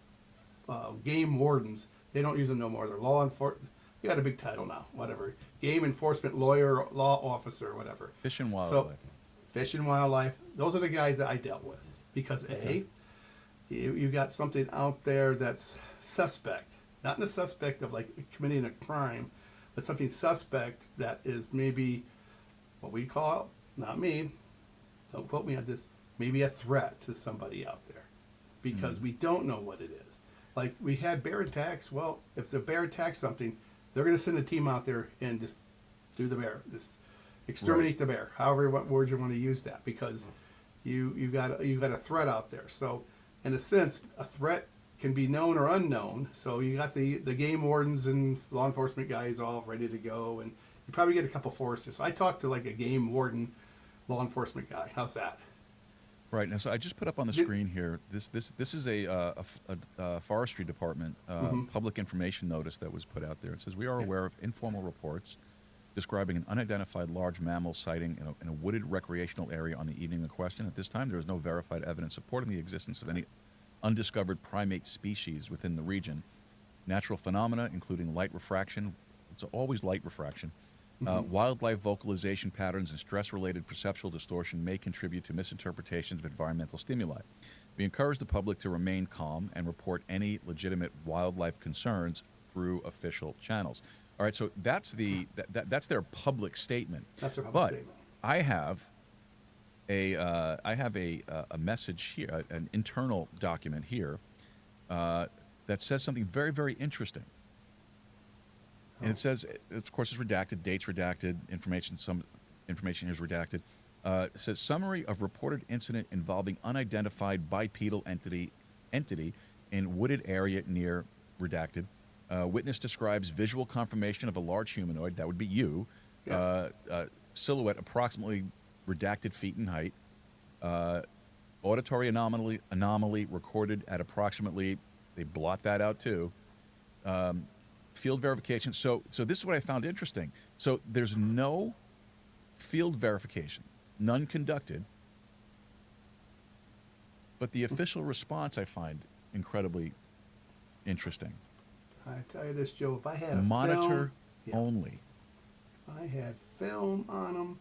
game wardens. They don't use them no more. They're law enforcement. You got a big title now, whatever. Game enforcement lawyer, law officer, whatever. Fish and So, Wildlife. Fish and Wildlife. Those are the guys that I dealt with because you got something out there that's suspect, not in the suspect of like committing a crime, but something suspect that is maybe what we call, not me, don't quote me on this, maybe a threat to somebody out there, because we don't know what it is. Like we had bear attacks. Well, if the bear attacks something, they're going to send a team out there and just do the bear, just exterminate the bear. However, what word you want to use that, because you got a threat out there. So, in a sense, a threat can be known or unknown. So you got the game wardens and law enforcement guys all ready to go, and you probably get a couple foresters. So I talked to like a game warden, law enforcement guy. How's that? Right now, so I just put up on the screen here. This is a forestry department public information notice that was put out there. It says we are aware of informal reports describing an unidentified large mammal sighting in a wooded recreational area on the evening in question. At this time, there is no verified evidence supporting the existence of any undiscovered primate species within the region. Natural phenomena, including light refraction, it's always light refraction, wildlife vocalization patterns, and stress-related perceptual distortion may contribute to misinterpretations of environmental stimuli. We encourage the public to remain calm and report any legitimate wildlife concerns through official channels. All right, so that's that's their public statement. That's their public statement. I have a message here, an internal document here that says something very, very interesting. And it says, of course, it's redacted, dates redacted, some information is redacted. It says, summary of reported incident involving unidentified bipedal entity in wooded area near redacted. Witness describes visual confirmation of a large humanoid, that would be you, silhouette approximately redacted feet in height. Auditory anomaly recorded at approximately, they blot that out too. Field verification. So this is what I found interesting. So there's no field verification, none conducted, but the official response I find incredibly interesting. I tell you this, Joe, if I had a monitor film, only. If I had film on them,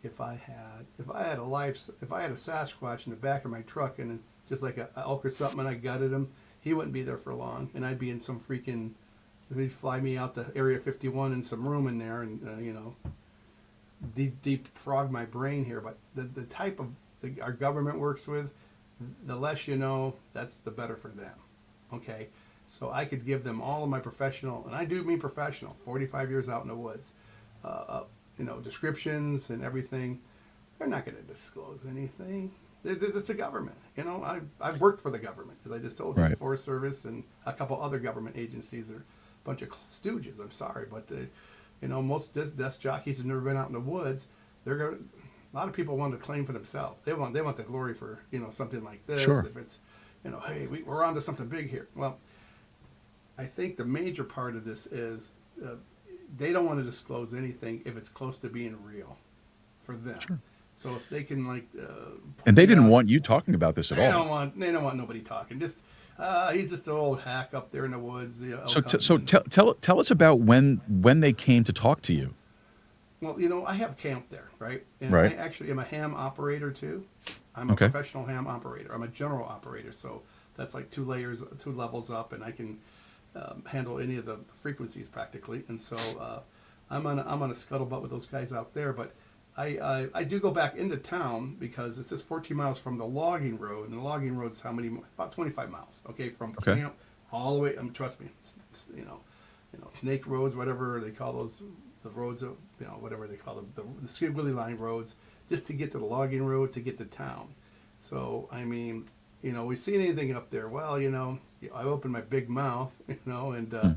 if I had a Sasquatch in the back of my truck and just like an elk or something, and I gutted him, he wouldn't be there for long, and I'd be in some freaking. They'd fly me out to Area 51 in some room in there, and deep frog my brain here. But the type of our government works with, the less you know, that's the better for them. Okay, so I could give them all of my professional, and I do mean professional, 45 years out in the woods, descriptions and everything. They're not going to disclose anything. It's a government. I've worked for the government, as I just told you, the Forest Service and a couple other government agencies are a bunch of stooges. I'm sorry, but most desk jockeys have never been out in the woods. A lot of people want to claim for themselves. They want the glory for something like this. Sure. If it's hey, we're on to something big here. Well, I think the major part of this is they don't want to disclose anything if it's close to being real for them. Sure. So if they can and they didn't want you talking about this at all. They don't want nobody talking. Just he's just an old hack up there in the woods. So tell us about when they came to talk to you. Well, I have camp there, right? And right. I actually am a ham operator too. I'm a professional ham operator. I'm a general operator, so that's like 2 levels up, and I can handle any of the frequencies practically. And so I'm on a scuttlebutt with those guys out there, but. I do go back into town because it's just 14 miles from the logging road, and the logging road's about 25 miles. Okay, from camp all the way. Trust me, it's snake roads, whatever they call those, the roads, whatever they call them, the squiggly line roads, just to get to the logging road to get to town. So we seen anything up there? Well, I opened my big mouth, and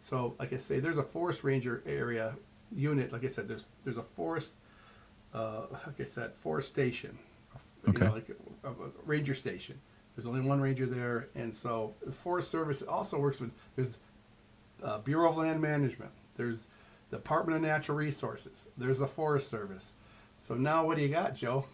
so like I say, there's a forest ranger area unit. Like I said, there's a forest. Forest station, like a ranger station. There's only one ranger there, and so the Forest Service also works with. There's Bureau of Land Management. There's the Department of Natural Resources. There's the Forest Service. So now what do you got, Joe?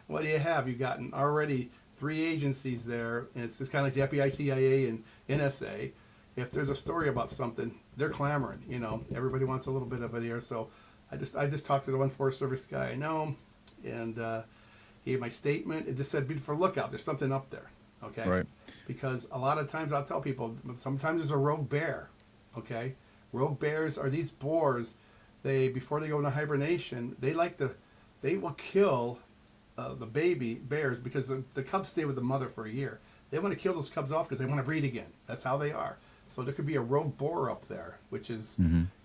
What do you have? You got already 3 agencies there, and it's just kind of like the FBI, CIA, and NSA. If there's a story about something, they're clamoring. Everybody wants a little bit of it here, so. I just talked to the one Forest Service guy I know, and he gave my statement. It just said, be for lookout. There's something up there, okay? Right. Because a lot of times I'll tell people, sometimes there's a rogue bear, okay? Rogue bears are these boars. Before they go into hibernation, they will kill the baby bears because the cubs stay with the mother for a year. They want to kill those cubs off because they want to breed again. That's how they are. So there could be a rogue boar up there, which is,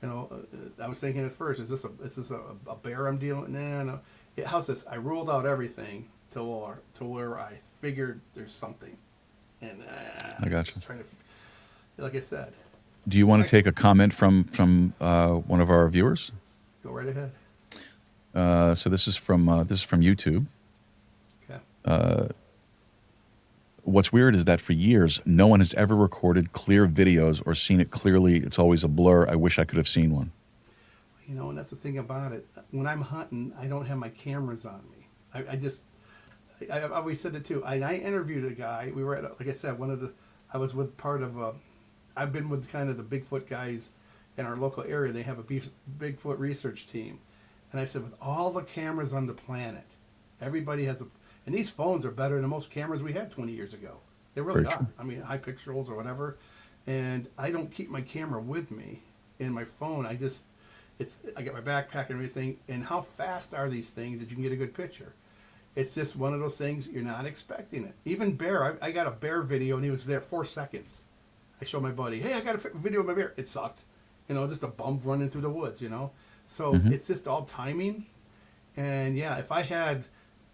I was thinking at first, is this a bear I'm dealing with? No. How's this? I ruled out everything to where I figured there's something. And I got you. Like I said. Do you want to take a comment from one of our viewers? Go right ahead. So this is from YouTube. Okay. What's weird is that for years, no one has ever recorded clear videos or seen it clearly. It's always a blur. I wish I could have seen one. You know, and that's the thing about it. When I'm hunting, I don't have my cameras on me. I've always said it too. I interviewed a guy. We were at, like I said, I was with part of I've been with kind of the Bigfoot guys in our local area. They have a Bigfoot research team. And I said, with all the cameras on the planet, everybody has and these phones are better than most cameras we had 20 years ago. They really Very are. true. I mean, high pixels or whatever. And I don't keep my camera with me in my phone. I got my backpack and everything. And how fast are these things that you can get a good picture? It's just one of those things you're not expecting it. Even bear, I got a bear video and he was there 4 seconds. I showed my buddy, hey, I got a video of my bear. It sucked. You know, just a bump running through the woods, you know. So it's just all timing. And yeah, if I had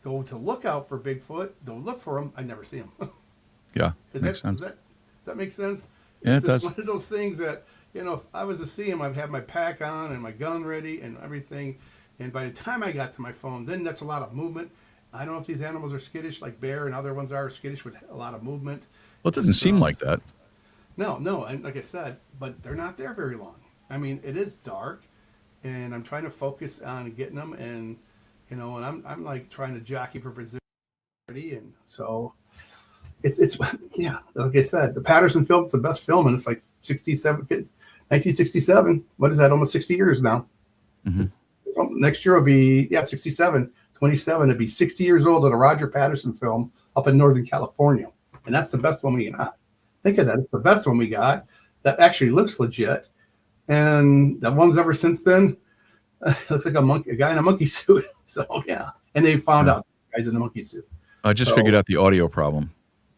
go to look out for Bigfoot, don't look for him, I'd never see him. Yeah, Does sense. that make sense? Yeah, It's it just does. one of those things that, you know, if I was to see him, I'd have my pack on and my gun ready and everything. And by the time I got to my phone, then that's a lot of movement. I don't know if these animals are skittish like bear and other ones are skittish with a lot of movement. Well, it doesn't seem like that. No, and like I said, but they're not there very long. I mean, it is dark, and I'm trying to focus on getting them, and you know, and I'm like trying to jockey for position, and so it's yeah, like I said, the Patterson film is the best film, and it's like 1967. What is that? Almost 60 years now. Next year will be 67. 27. It'd be 60 years old at a Roger Patterson film up in Northern California, and that's the best one we got. Think of that. It's the best one we got that actually looks legit. And the ones ever since then looks like a guy in a monkey suit. So yeah, and they found out guys in a monkey suit. I just figured out the audio problem.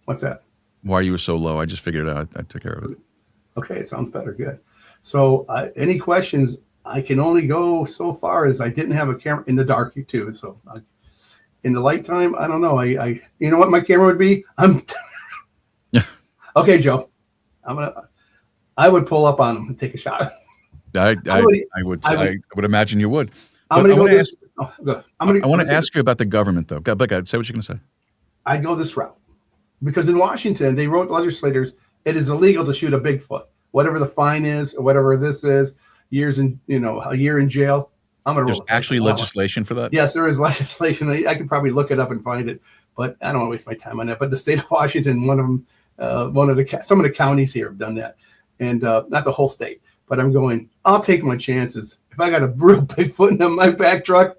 What's that? Why you were so low? I just figured it out. I took care of it. Okay, it sounds better. Good. So any questions? I can only go so far as I didn't have a camera in the dark too. So in the light time, I don't know. I you know what my camera would be? Yeah. Okay, Joe. I would pull up on him and take a shot. I would imagine you would. I'm But going to go I want to ask you about the government, though. Go ahead, say what you're going to say. I'd go this route. Because in Washington, they wrote legislators, it is illegal to shoot a Bigfoot. Whatever the fine is, or whatever this is, a year in jail. I'm going to There's actually legislation for that? Yes, there is legislation. I could probably look it up and find it, but I don't want to waste my time on that. But the state of Washington, some of the counties here have done that, and not the whole state. But I'm going, I'll take my chances. If I got a real Bigfoot in my back truck,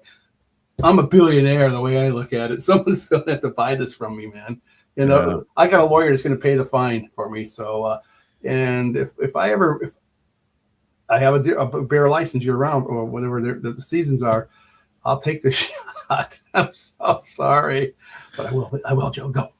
I'm a billionaire the way I look at it. Someone's going to have to buy this from me, man. You know, yeah. I got a lawyer that's going to pay the fine for me. So, and if I have a bear license year round or whatever the seasons are, I'll take the shot. I'm so sorry, but I will, Joe, go.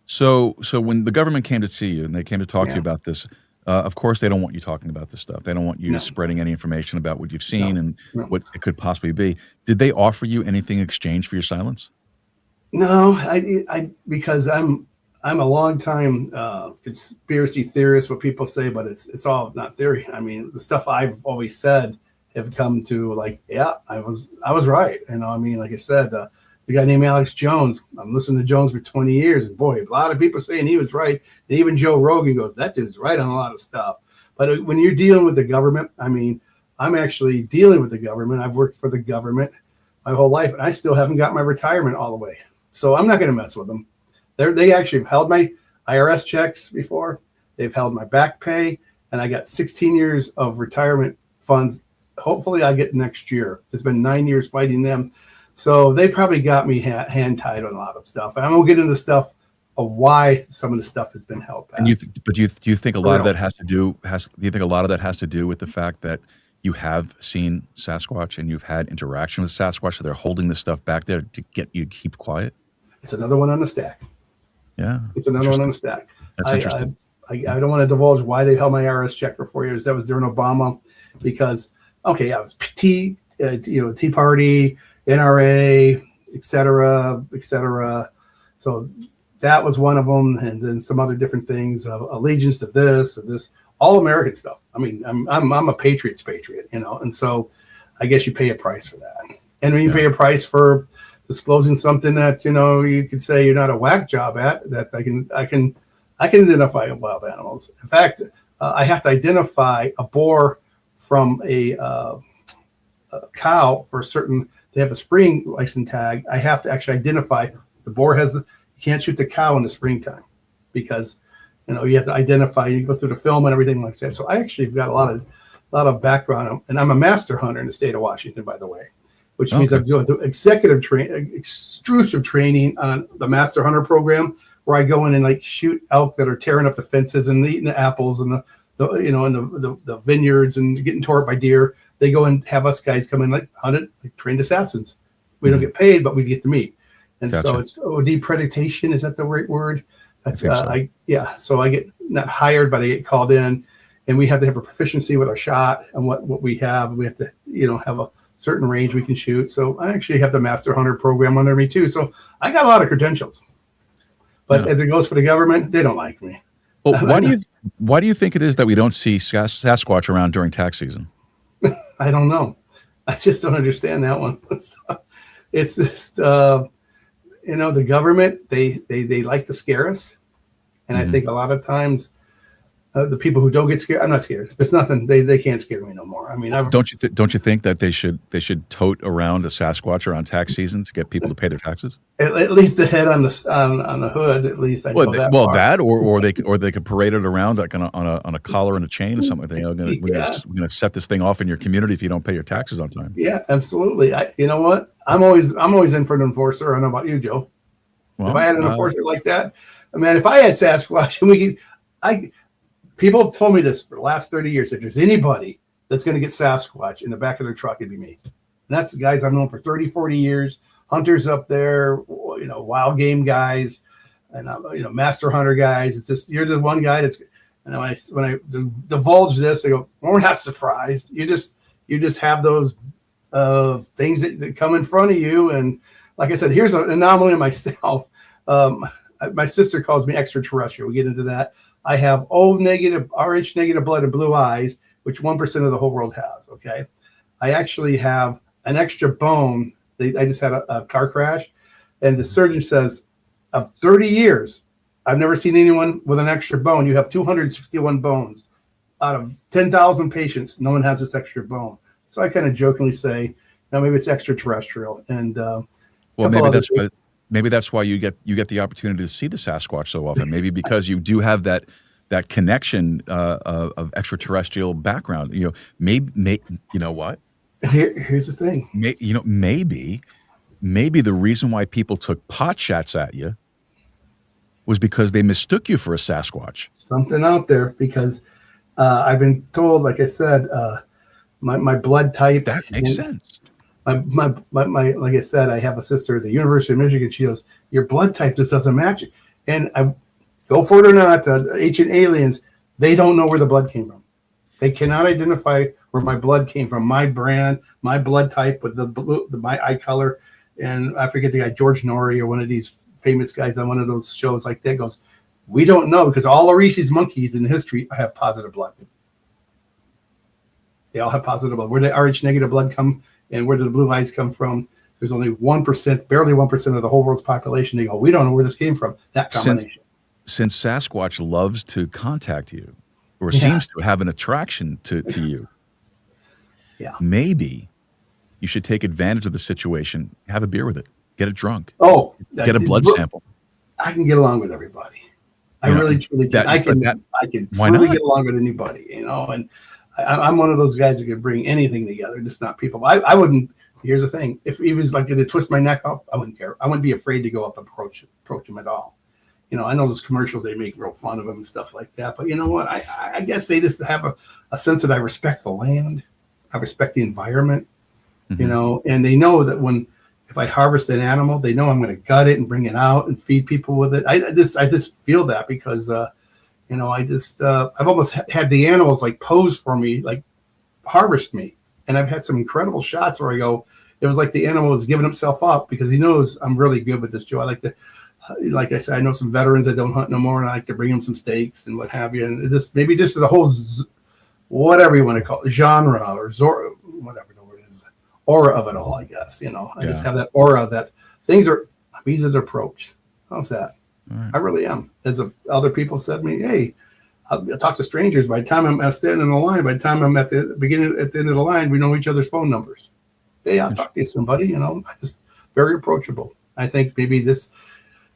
So when the government came to see you and they came to talk to you about this, of course they don't want you talking about this stuff. They don't want you spreading any information about what you've seen and what it could possibly be. Did they offer you anything in exchange for your silence? No, I because I'm a long time conspiracy theorist, what people say, but it's all not theory. I mean, the stuff I've always said have come to like, yeah, I was right. You know, I mean, like I said, the guy named Alex Jones, I'm listening to Jones for 20 years, and boy, a lot of people saying he was right. And even Joe Rogan goes, that dude's right on a lot of stuff. But when you're dealing with the government, I mean, I'm actually dealing with the government. I've worked for the government my whole life, and I still haven't got my retirement all the way. So I'm not going to mess with them. They actually have held my IRS checks before. They've held my back pay, and I got 16 years of retirement funds. Hopefully I get next year. It's been 9 years fighting them. So they probably got me hand-tied on a lot of stuff. And I'm going to get into stuff of why some of the stuff has been held back. And do you think a lot of that has to do with the fact that you have seen Sasquatch and you've had interaction with Sasquatch, so they're holding this stuff back there to get you to keep quiet? It's another one on the stack. Yeah. It's another one on the stack. That's interesting. I don't want to divulge why they held my IRS check for 4 years. That was during Obama because, I was Tea Party, NRA, et cetera. So that was one of them. And then some other different things, allegiance to this, all American stuff. I mean, I'm a patriot, and so I guess you pay a price for that. And when you pay a price for disclosing something that you could say you're not a whack job at. That I can identify wild animals. In fact, I have to identify a boar from a cow for a certain. They have a spring license tag. I have to actually identify the boar has. You can't shoot the cow in the springtime because you have to identify. You go through the film and everything like that. So I actually have got a lot of background, and I'm a master hunter in the state of Washington, by the way, which means I'm doing exclusive training on the master hunter program, where I go in and like shoot elk that are tearing up the fences and eating the apples and the vineyards and getting tore up by deer. They go and have us guys come in like hunted, like trained assassins. We don't get paid, but we get the meat. And Gotcha. So it's depredation. Is that the right word? I think so. So I get not hired, but I get called in, and we have to have a proficiency with our shot and what we have. We have to, have a certain range we can shoot. So I actually have the Master Hunter program under me too. So I got a lot of credentials. But as it goes for the government, they don't like me. Well, why do you think it is that we don't see Sasquatch around during tax season? I don't know. I just don't understand that one. So it's just, the government, they like to scare us. And I think a lot of times the people who don't get scared, I'm not scared. There's nothing, they can't scare me no more. I mean, don't you think that they should tote around a Sasquatch around tax season to get people to pay their taxes? At least the head on the hood, at least. Or they could parade it around like on a collar and a chain or something. We're gonna set this thing off in your community if you don't pay your taxes on time. Yeah, absolutely. You know what? I'm always in for an enforcer. I don't know about you, Joe. Well, if I had an enforcer like that, if I had Sasquatch and people have told me this for the last 30 years. If there's anybody that's going to get Sasquatch in the back of their truck, it'd be me. And that's the guys I've known for 30, 40 years. Hunters up there, wild game guys, and master hunter guys. It's just you're the one guy that's. And when I divulge this, I go, well, we're not surprised. You just have those things that come in front of you. And like I said, here's an anomaly in myself. My sister calls me extraterrestrial. We get into that. I have O negative, Rh negative blood and blue eyes, which 1% of the whole world has. Okay. I actually have an extra bone. I just had a car crash, and the surgeon says, of 30 years, I've never seen anyone with an extra bone. You have 261 bones out of 10,000 patients. No one has this extra bone. So I kind of jokingly say, maybe it's extraterrestrial. And maybe that's why you get the opportunity to see the Sasquatch so often. Maybe because you do have that connection of extraterrestrial background. Maybe you know what? Here's the thing. Maybe the reason why people took pot shots at you was because they mistook you for a Sasquatch. Something out there, because I've been told, like I said, my blood type. That makes sense. My like I said, I have a sister at the University of Michigan. She goes, your blood type just doesn't match it. And I go for it or not, the ancient aliens, they don't know where the blood came from. They cannot identify where my blood came from, my brand, my blood type with my eye color. And I forget the guy, George Norrie, or one of these famous guys on one of those shows like that goes, we don't know, because all the rhesus monkeys in history have positive blood. They all have positive blood. Where did Rh negative blood come, and where did the blue eyes come from? There's only 1%, barely 1% of the whole world's population. They go, we don't know where this came from, that combination. Since Sasquatch loves to contact you, or seems to have an attraction to you, maybe you should take advantage of the situation, have a beer with it, get it drunk. Get a blood sample. I can get along with everybody. I really, truly can. I can truly get along with anybody, and I'm one of those guys that can bring anything together, just not people. I wouldn't. Here's the thing: if he was like to twist my neck up, I wouldn't care. I wouldn't be afraid to go up and approach him at all. I know those commercials, they make real fun of him and stuff like that. But you know what? I guess they just have a sense that I respect the land, I respect the environment, and they know that if I harvest an animal, they know I'm going to gut it and bring it out and feed people with it. I just feel that because, I've almost had the animals like pose for me, like harvest me. And I've had some incredible shots where I go, it was like the animal was giving himself up because he knows I'm really good with this, Joe. I like to, like I said, I know some veterans that don't hunt no more, and I like to bring them some steaks and what have you. And it's just maybe just the whole, whatever you want to call it, genre or whatever the word is, aura of it all, I guess. I just have that aura that I'm easy to approach. How's that? Right. I really am. Other people said to me, hey, I'll talk to strangers. By the time I'm standing in the line, by the time I'm at the end of the line, we know each other's phone numbers. Hey, I'll talk to you soon, buddy. I just very approachable. I think maybe this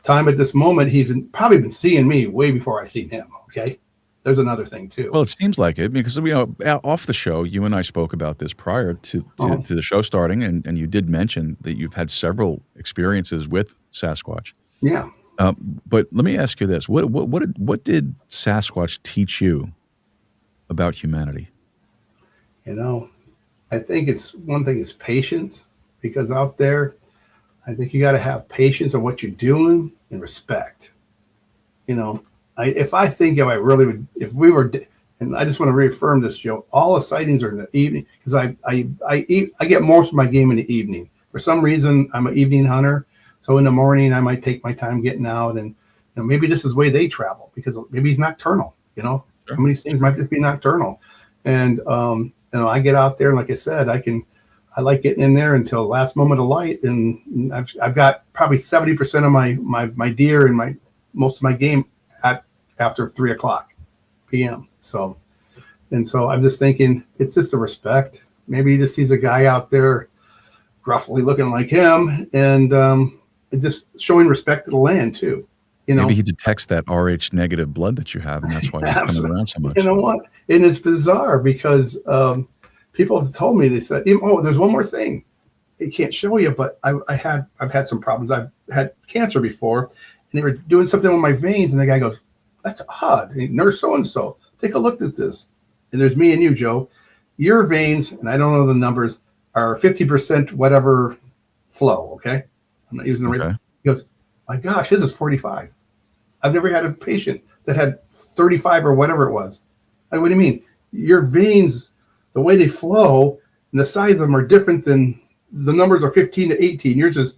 time at this moment, he's probably been seeing me way before I seen him. Okay. There's another thing too. Well, it seems like it because off the show, you and I spoke about this prior to the show starting, and you did mention that you've had several experiences with Sasquatch. Yeah. But let me ask you this: what did Sasquatch teach you about humanity? I think it's one thing is patience, because out there, I think you got to have patience on what you're doing and respect. If we were, and I just want to reaffirm this, Joe, all the sightings are in the evening, because I get most of my game in the evening. For some reason, I'm an evening hunter. So in the morning, I might take my time getting out, and maybe this is the way they travel, because maybe he's nocturnal. Some of these things might just be nocturnal. And, I get out there, and like I said, I like getting in there until the last moment of light. And I've got probably 70% of my deer and most of my game after 3:00 p.m. So I'm just thinking it's just a respect. Maybe he just sees a guy out there gruffly looking like him, and just showing respect to the land too. Maybe he detects that Rh negative blood that you have, and that's why he's coming around so much. You know what? And it's bizarre because people have told me, they said, "Oh, there's one more thing. They can't show you, but I've had some problems. I've had cancer before, and they were doing something with my veins, and the guy goes, 'That's odd. Nurse so and so, take a look at this.' And there's me and you, Joe. Your veins, and I don't know the numbers, are 50% whatever flow. Okay, I'm not using the right." He goes, "My gosh, his is 45. I've never had a patient that had 35 or whatever it was." Like, what do you mean? Your veins, the way they flow and the size of them are different than the numbers are 15 to 18. Yours is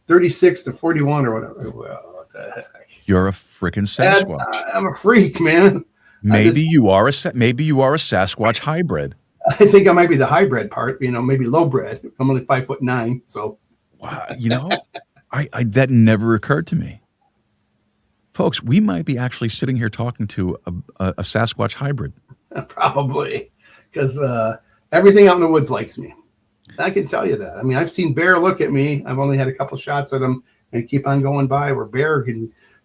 36 to 41 or whatever. Well, what the heck? You're a freaking Sasquatch. I'm a freak, man. Maybe you are a Sasquatch hybrid. I think I might be the hybrid part. Maybe low bred. I'm only 5'9", so. Wow, I that never occurred to me. Folks, we might be actually sitting here talking to a Sasquatch hybrid. Probably, because everything out in the woods likes me. I can tell you that. I mean, I've seen bear look at me. I've only had a couple shots at them and keep on going by. Where bear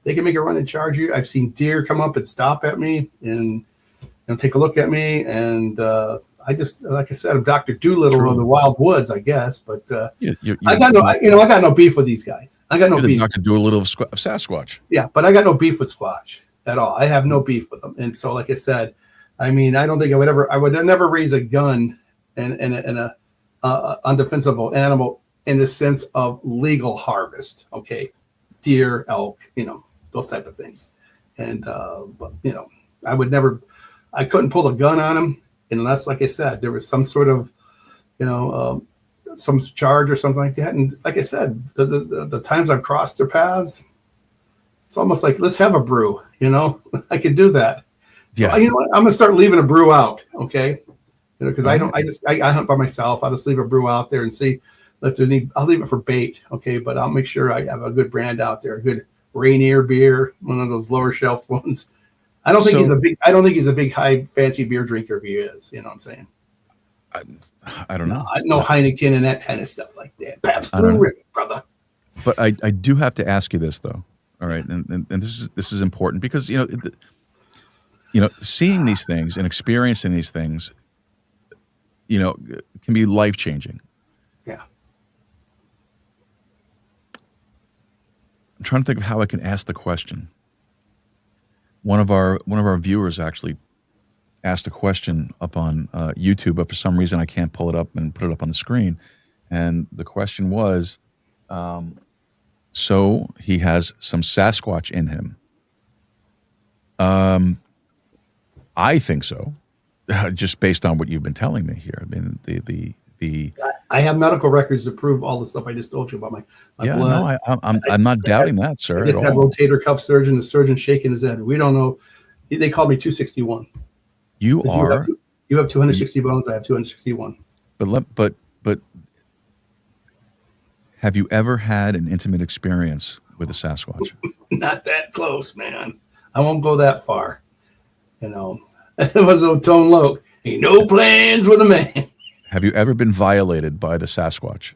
they can make a run and charge you. I've seen deer come up and stop at me and take a look at me. And I just, like I said, I'm Dr. Doolittle of the wild woods, I guess. But I got no beef with these guys. I got no beef. Dr. Doolittle of Sasquatch. Yeah, but I got no beef with Squatch at all. I have no beef with them. And so, like I said, I mean, I don't think I would never raise a gun in a undefensible animal in the sense of legal harvest. Okay, deer, elk, those type of things. And but I couldn't pull a gun on them unless, like I said, there was some sort of some charge or something like that. And like I said, the times I've crossed their paths, it's almost like, let's have a brew. I could do that. Yeah. So, what? I'm gonna start leaving a brew out. Okay, because I hunt by myself. I'll just leave a brew out there and see if there's any. I'll leave it for bait. Okay, but I'll make sure I have a good brand out there, a good Rainier beer, one of those lower shelf ones. I don't think he's a big high fancy beer drinker if he is. You know what I'm saying? I don't know. No Heineken and that kind of stuff like that. Pabst Blue Ribbon, brother. But I do have to ask you this though. All right, and this is important because seeing these things and experiencing these things, can be life changing. Yeah. I'm trying to think of how I can ask the question. One of our viewers actually asked a question up on YouTube, but for some reason I can't pull it up and put it up on the screen. And the question was, so he has some Sasquatch in him. I think so, just based on what you've been telling me here. I mean, I have medical records to prove all the stuff I just told you about my blood. No, I'm not doubting that, sir. I just had rotator cuff surgeon, the surgeon shaking his head. We don't know. They called me 261. You have 260 bones. I have 261. But Have you ever had an intimate experience with a Sasquatch? Not that close, man. I won't go that far. You know, it was old Tone Loc. Ain't no plans with a man. Have you ever been violated by the Sasquatch?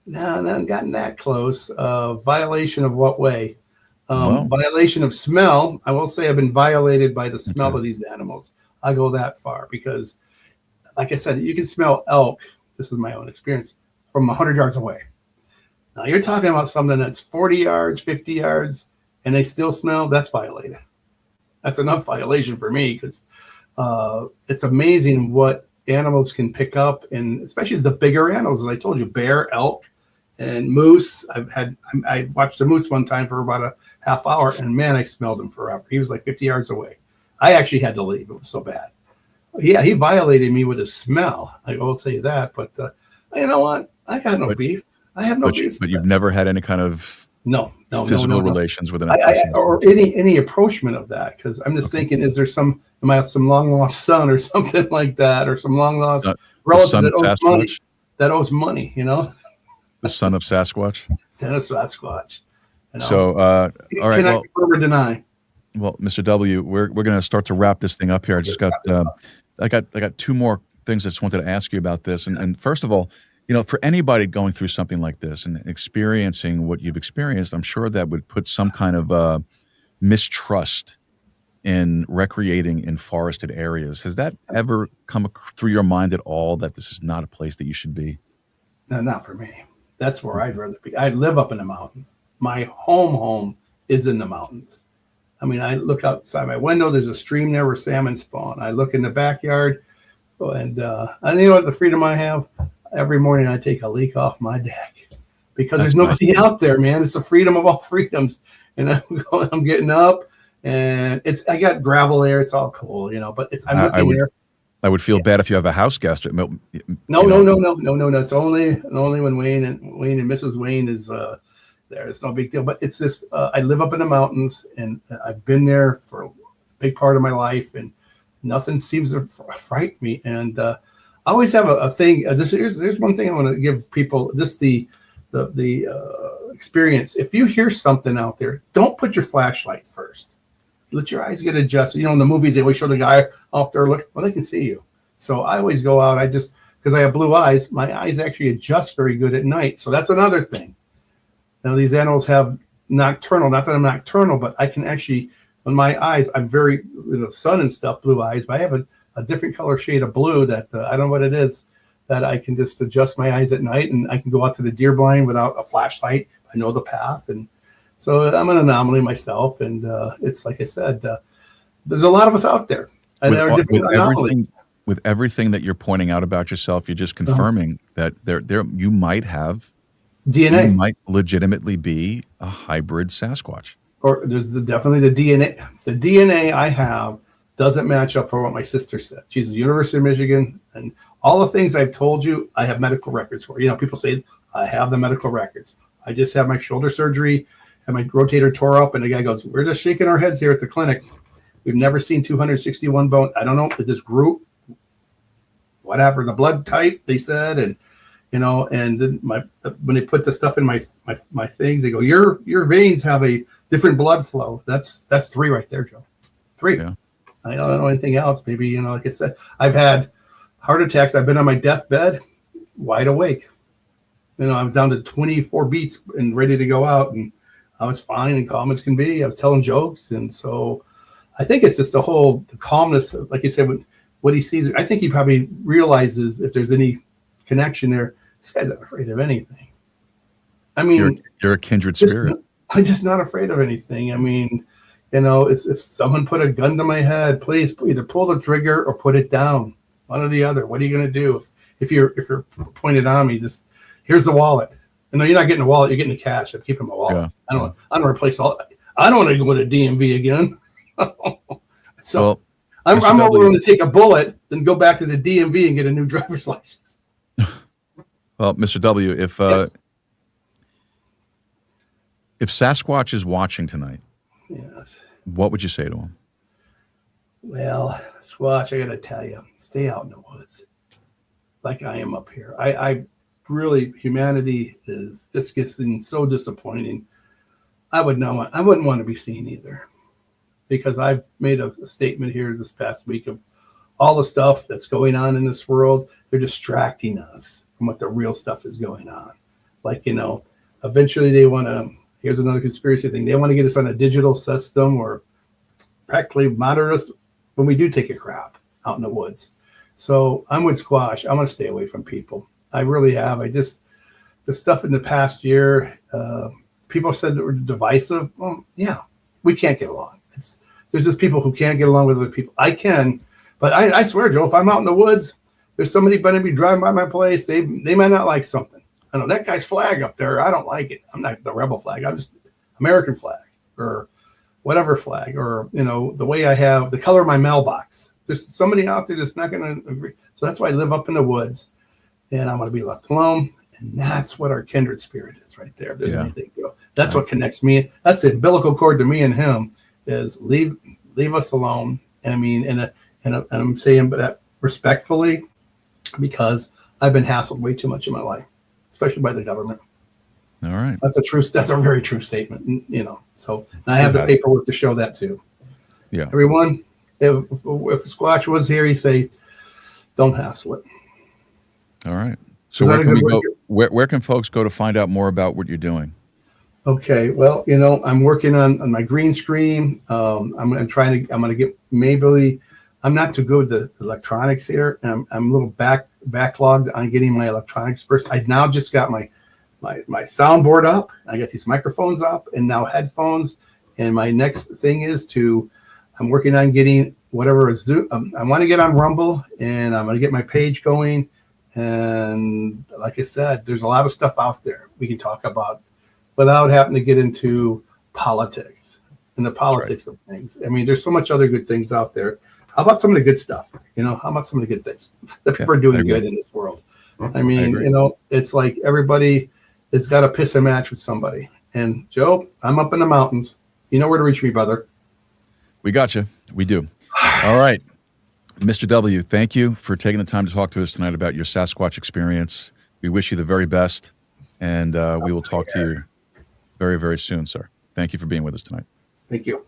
No, not gotten that close. Violation of what way? Well, Violation of smell. I will say I've been violated by the smell of these animals. I go that far because, like I said, you can smell elk. This is my own experience from 100 yards away. Now you're talking about something that's 40 yards, 50 yards, and they still smell. That's violated. That's enough violation for me because it's amazing what animals can pick up, and especially the bigger animals. As I told you, bear, elk, and moose. I watched a moose one time for about a half hour, and man, I smelled him forever. He was like 50 yards away. I actually had to leave. It was so bad. Yeah, he violated me with his smell. I will tell you that. But you know what? I got no beef. I have no beef. But you've never had any kind of physical relations with an or any approachment of that, because I'm just thinking, is there some long lost son or something like that, or some long lost relative that owes money, you know? The son of Sasquatch. Son of Sasquatch. You know? So all right. Can I confirm or deny? Well, Mr. W, we're going to start to wrap this thing up here. I got two more things I just wanted to ask you about this. And first of all, you know, for anybody going through something like this and experiencing what you've experienced, I'm sure that would put some kind of mistrust in recreating in forested areas. Has that ever come through your mind at all, that this is not a place that you should be? No, not for me. That's where I'd rather be. I live up in the mountains. My home is in the mountains. I mean, I look outside my window. There's a stream there where salmon spawn. I look in the backyard, and you know what? The freedom I have. Every morning I take a leak off my deck because there's nobody out there, man. It's the freedom of all freedoms. And I'm getting up, and I got gravel there. It's all cool, you know. But I'm looking there. I would feel bad if you have a house guest. No. It's only when Wayne and Mrs. Wayne is there. It's no big deal. But it's just I live up in the mountains, and I've been there for a big part of my life, and nothing seems to frighten me. And I always have a thing. Here's one thing I want to give people. Just the experience. If you hear something out there, don't put your flashlight first. Let your eyes get adjusted. You know, in the movies, they always show the guy out there look. Well, they can see you. So I always go out. Because I have blue eyes, my eyes actually adjust very good at night. So that's another thing. Now, these animals have nocturnal. Not that I'm nocturnal, but I can actually, when my eyes, I'm very, sun and stuff, blue eyes, but I have a different color shade of blue that I don't know what it is, that I can just adjust my eyes at night, and I can go out to the deer blind without a flashlight. I know the path. And so I'm an anomaly myself. And it's like I said, there's a lot of us out there. And there are different anomalies. With everything that you're pointing out about yourself, you're just confirming that you might have DNA. You might legitimately be a hybrid Sasquatch. Or there's definitely the DNA. The DNA I have doesn't match up for what my sister said. She's at the University of Michigan, and all the things I've told you, I have medical records for. You know, people say I have the medical records. I just had my shoulder surgery, and my rotator tore up, and the guy goes, "We're just shaking our heads here at the clinic. We've never seen 261 bone. I don't know if this group, whatever the blood type," they said, and you know, and then when they put the stuff in my things, they go, your veins have a different blood flow. That's 3 right there, Joe. 3. Yeah. I don't know anything else. Maybe, you know, like I said, I've had heart attacks. I've been on my deathbed, wide awake. You know, I was down to 24 beats and ready to go out, and I was fine and calm as can be. I was telling jokes, and so I think it's just the calmness, like you said, what he sees. I think he probably realizes if there's any connection there. This guy's not afraid of anything. I mean, you're a kindred spirit. I'm just not afraid of anything. I mean, you know, if someone put a gun to my head, please either pull the trigger or put it down. One or the other. What are you going to do if you're pointed on me? Just here's the wallet. No, you're not getting a wallet. You're getting the cash. I'm keeping my wallet. Yeah. I don't want to replace all. I don't want to go to DMV again. So I'm more willing to take a bullet than go back to the DMV and get a new driver's license. Well, Mr. W, if Sasquatch is watching tonight, yes, what would you say to him? Well, Squatch, I got to tell you, stay out in the woods, like I am up here. I really, humanity is just getting so disappointing. I wouldn't want to be seen either, because I've made a statement here this past week of all the stuff that's going on in this world. They're distracting us from what the real stuff is going on. Like, eventually they want to, here's another conspiracy thing. They want to get us on a digital system or practically monitor us when we do take a crap out in the woods. So I'm with Squash. I'm going to stay away from people. I really have. The stuff in the past year, people said that we're divisive. Well, yeah, we can't get along. There's just people who can't get along with other people. I can, but I swear, Joe, if I'm out in the woods, there's somebody going to be driving by my place. They might not like something. I know that guy's flag up there. I don't like it. I'm not the rebel flag. I'm just American flag or whatever flag, or, the way I have the color of my mailbox. There's somebody out there that's not going to agree. So that's why I live up in the woods, and I'm going to be left alone. And that's what our kindred spirit is right there. If there's anything, that's what connects me. That's the umbilical cord to me and him, is leave us alone. I mean, and I'm saying that respectfully, because I've been hassled way too much in my life, especially by the government. All right. That's a very true statement, So, and I have the paperwork to show that too. Yeah. Everyone, if Squatch was here, he'd say, don't hassle it. All right. So where can we go? Where can folks go to find out more about what you're doing? Okay. Well, I'm working on my green screen. I'm going to get, maybe I'm not too good with the electronics here. And I'm a little backlogged on getting my electronics first. I now just got my soundboard up. I got these microphones up and now headphones. And my next thing is I'm working on getting whatever is Zoom. I want to get on Rumble, and I'm going to get my page going. And like I said, there's a lot of stuff out there we can talk about without having to get into politics and the politics of things. I mean, there's so much other good things out there. How about some of the good stuff? How about some of the good things that people are doing good in this world? I mean, it's like everybody has got to piss a match with somebody. And Joe, I'm up in the mountains. You know where to reach me, brother. We got you. We do. All right. Mr. W, thank you for taking the time to talk to us tonight about your Sasquatch experience. We wish you the very best, and we will talk to you very, very soon, sir. Thank you for being with us tonight. Thank you.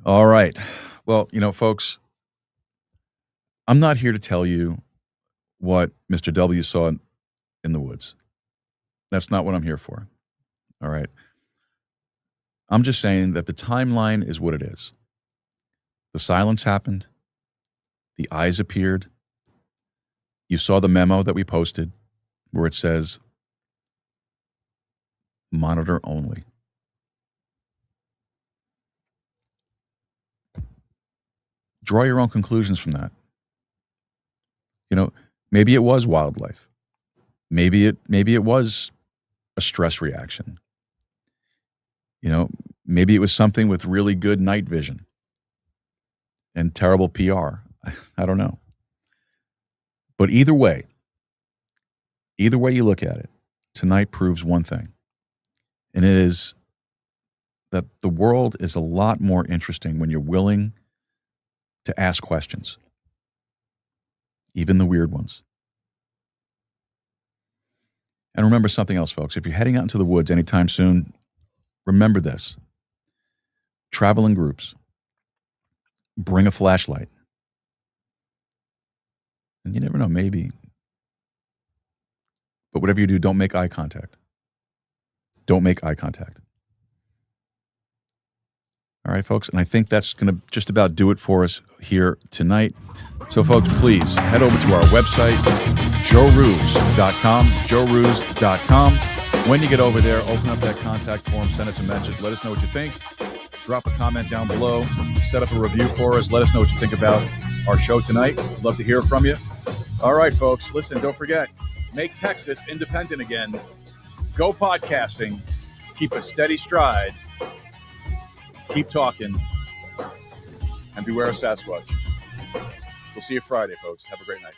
All right. Well, folks, I'm not here to tell you what Mr. W saw in the woods. That's not what I'm here for. All right. I'm just saying that the timeline is what it is. The silence happened. The eyes appeared. You saw the memo that we posted where it says, monitor only. Draw your own conclusions from that. Maybe it was wildlife. Maybe it was a stress reaction. Maybe it was something with really good night vision and terrible PR. I don't know. But either way you look at it, tonight proves one thing. And it is that the world is a lot more interesting when you're willing to ask questions, even the weird ones. And remember something else, folks. If you're heading out into the woods anytime soon, remember this. Travel in groups. Bring a flashlight. And you never know, maybe. But whatever you do, don't make eye contact. Don't make eye contact. All right, folks. And I think that's going to just about do it for us here tonight. So, folks, please head over to our website, joerooz.com, joerooz.com. When you get over there, open up that contact form, send us a message, let us know what you think. Drop a comment down below, set up a review for us, let us know what you think about our show tonight. We'd love to hear from you. All right, folks, listen, don't forget, make Texas independent again. Go podcasting, keep a steady stride, keep talking, and beware of Sasquatch. We'll see you Friday, folks. Have a great night.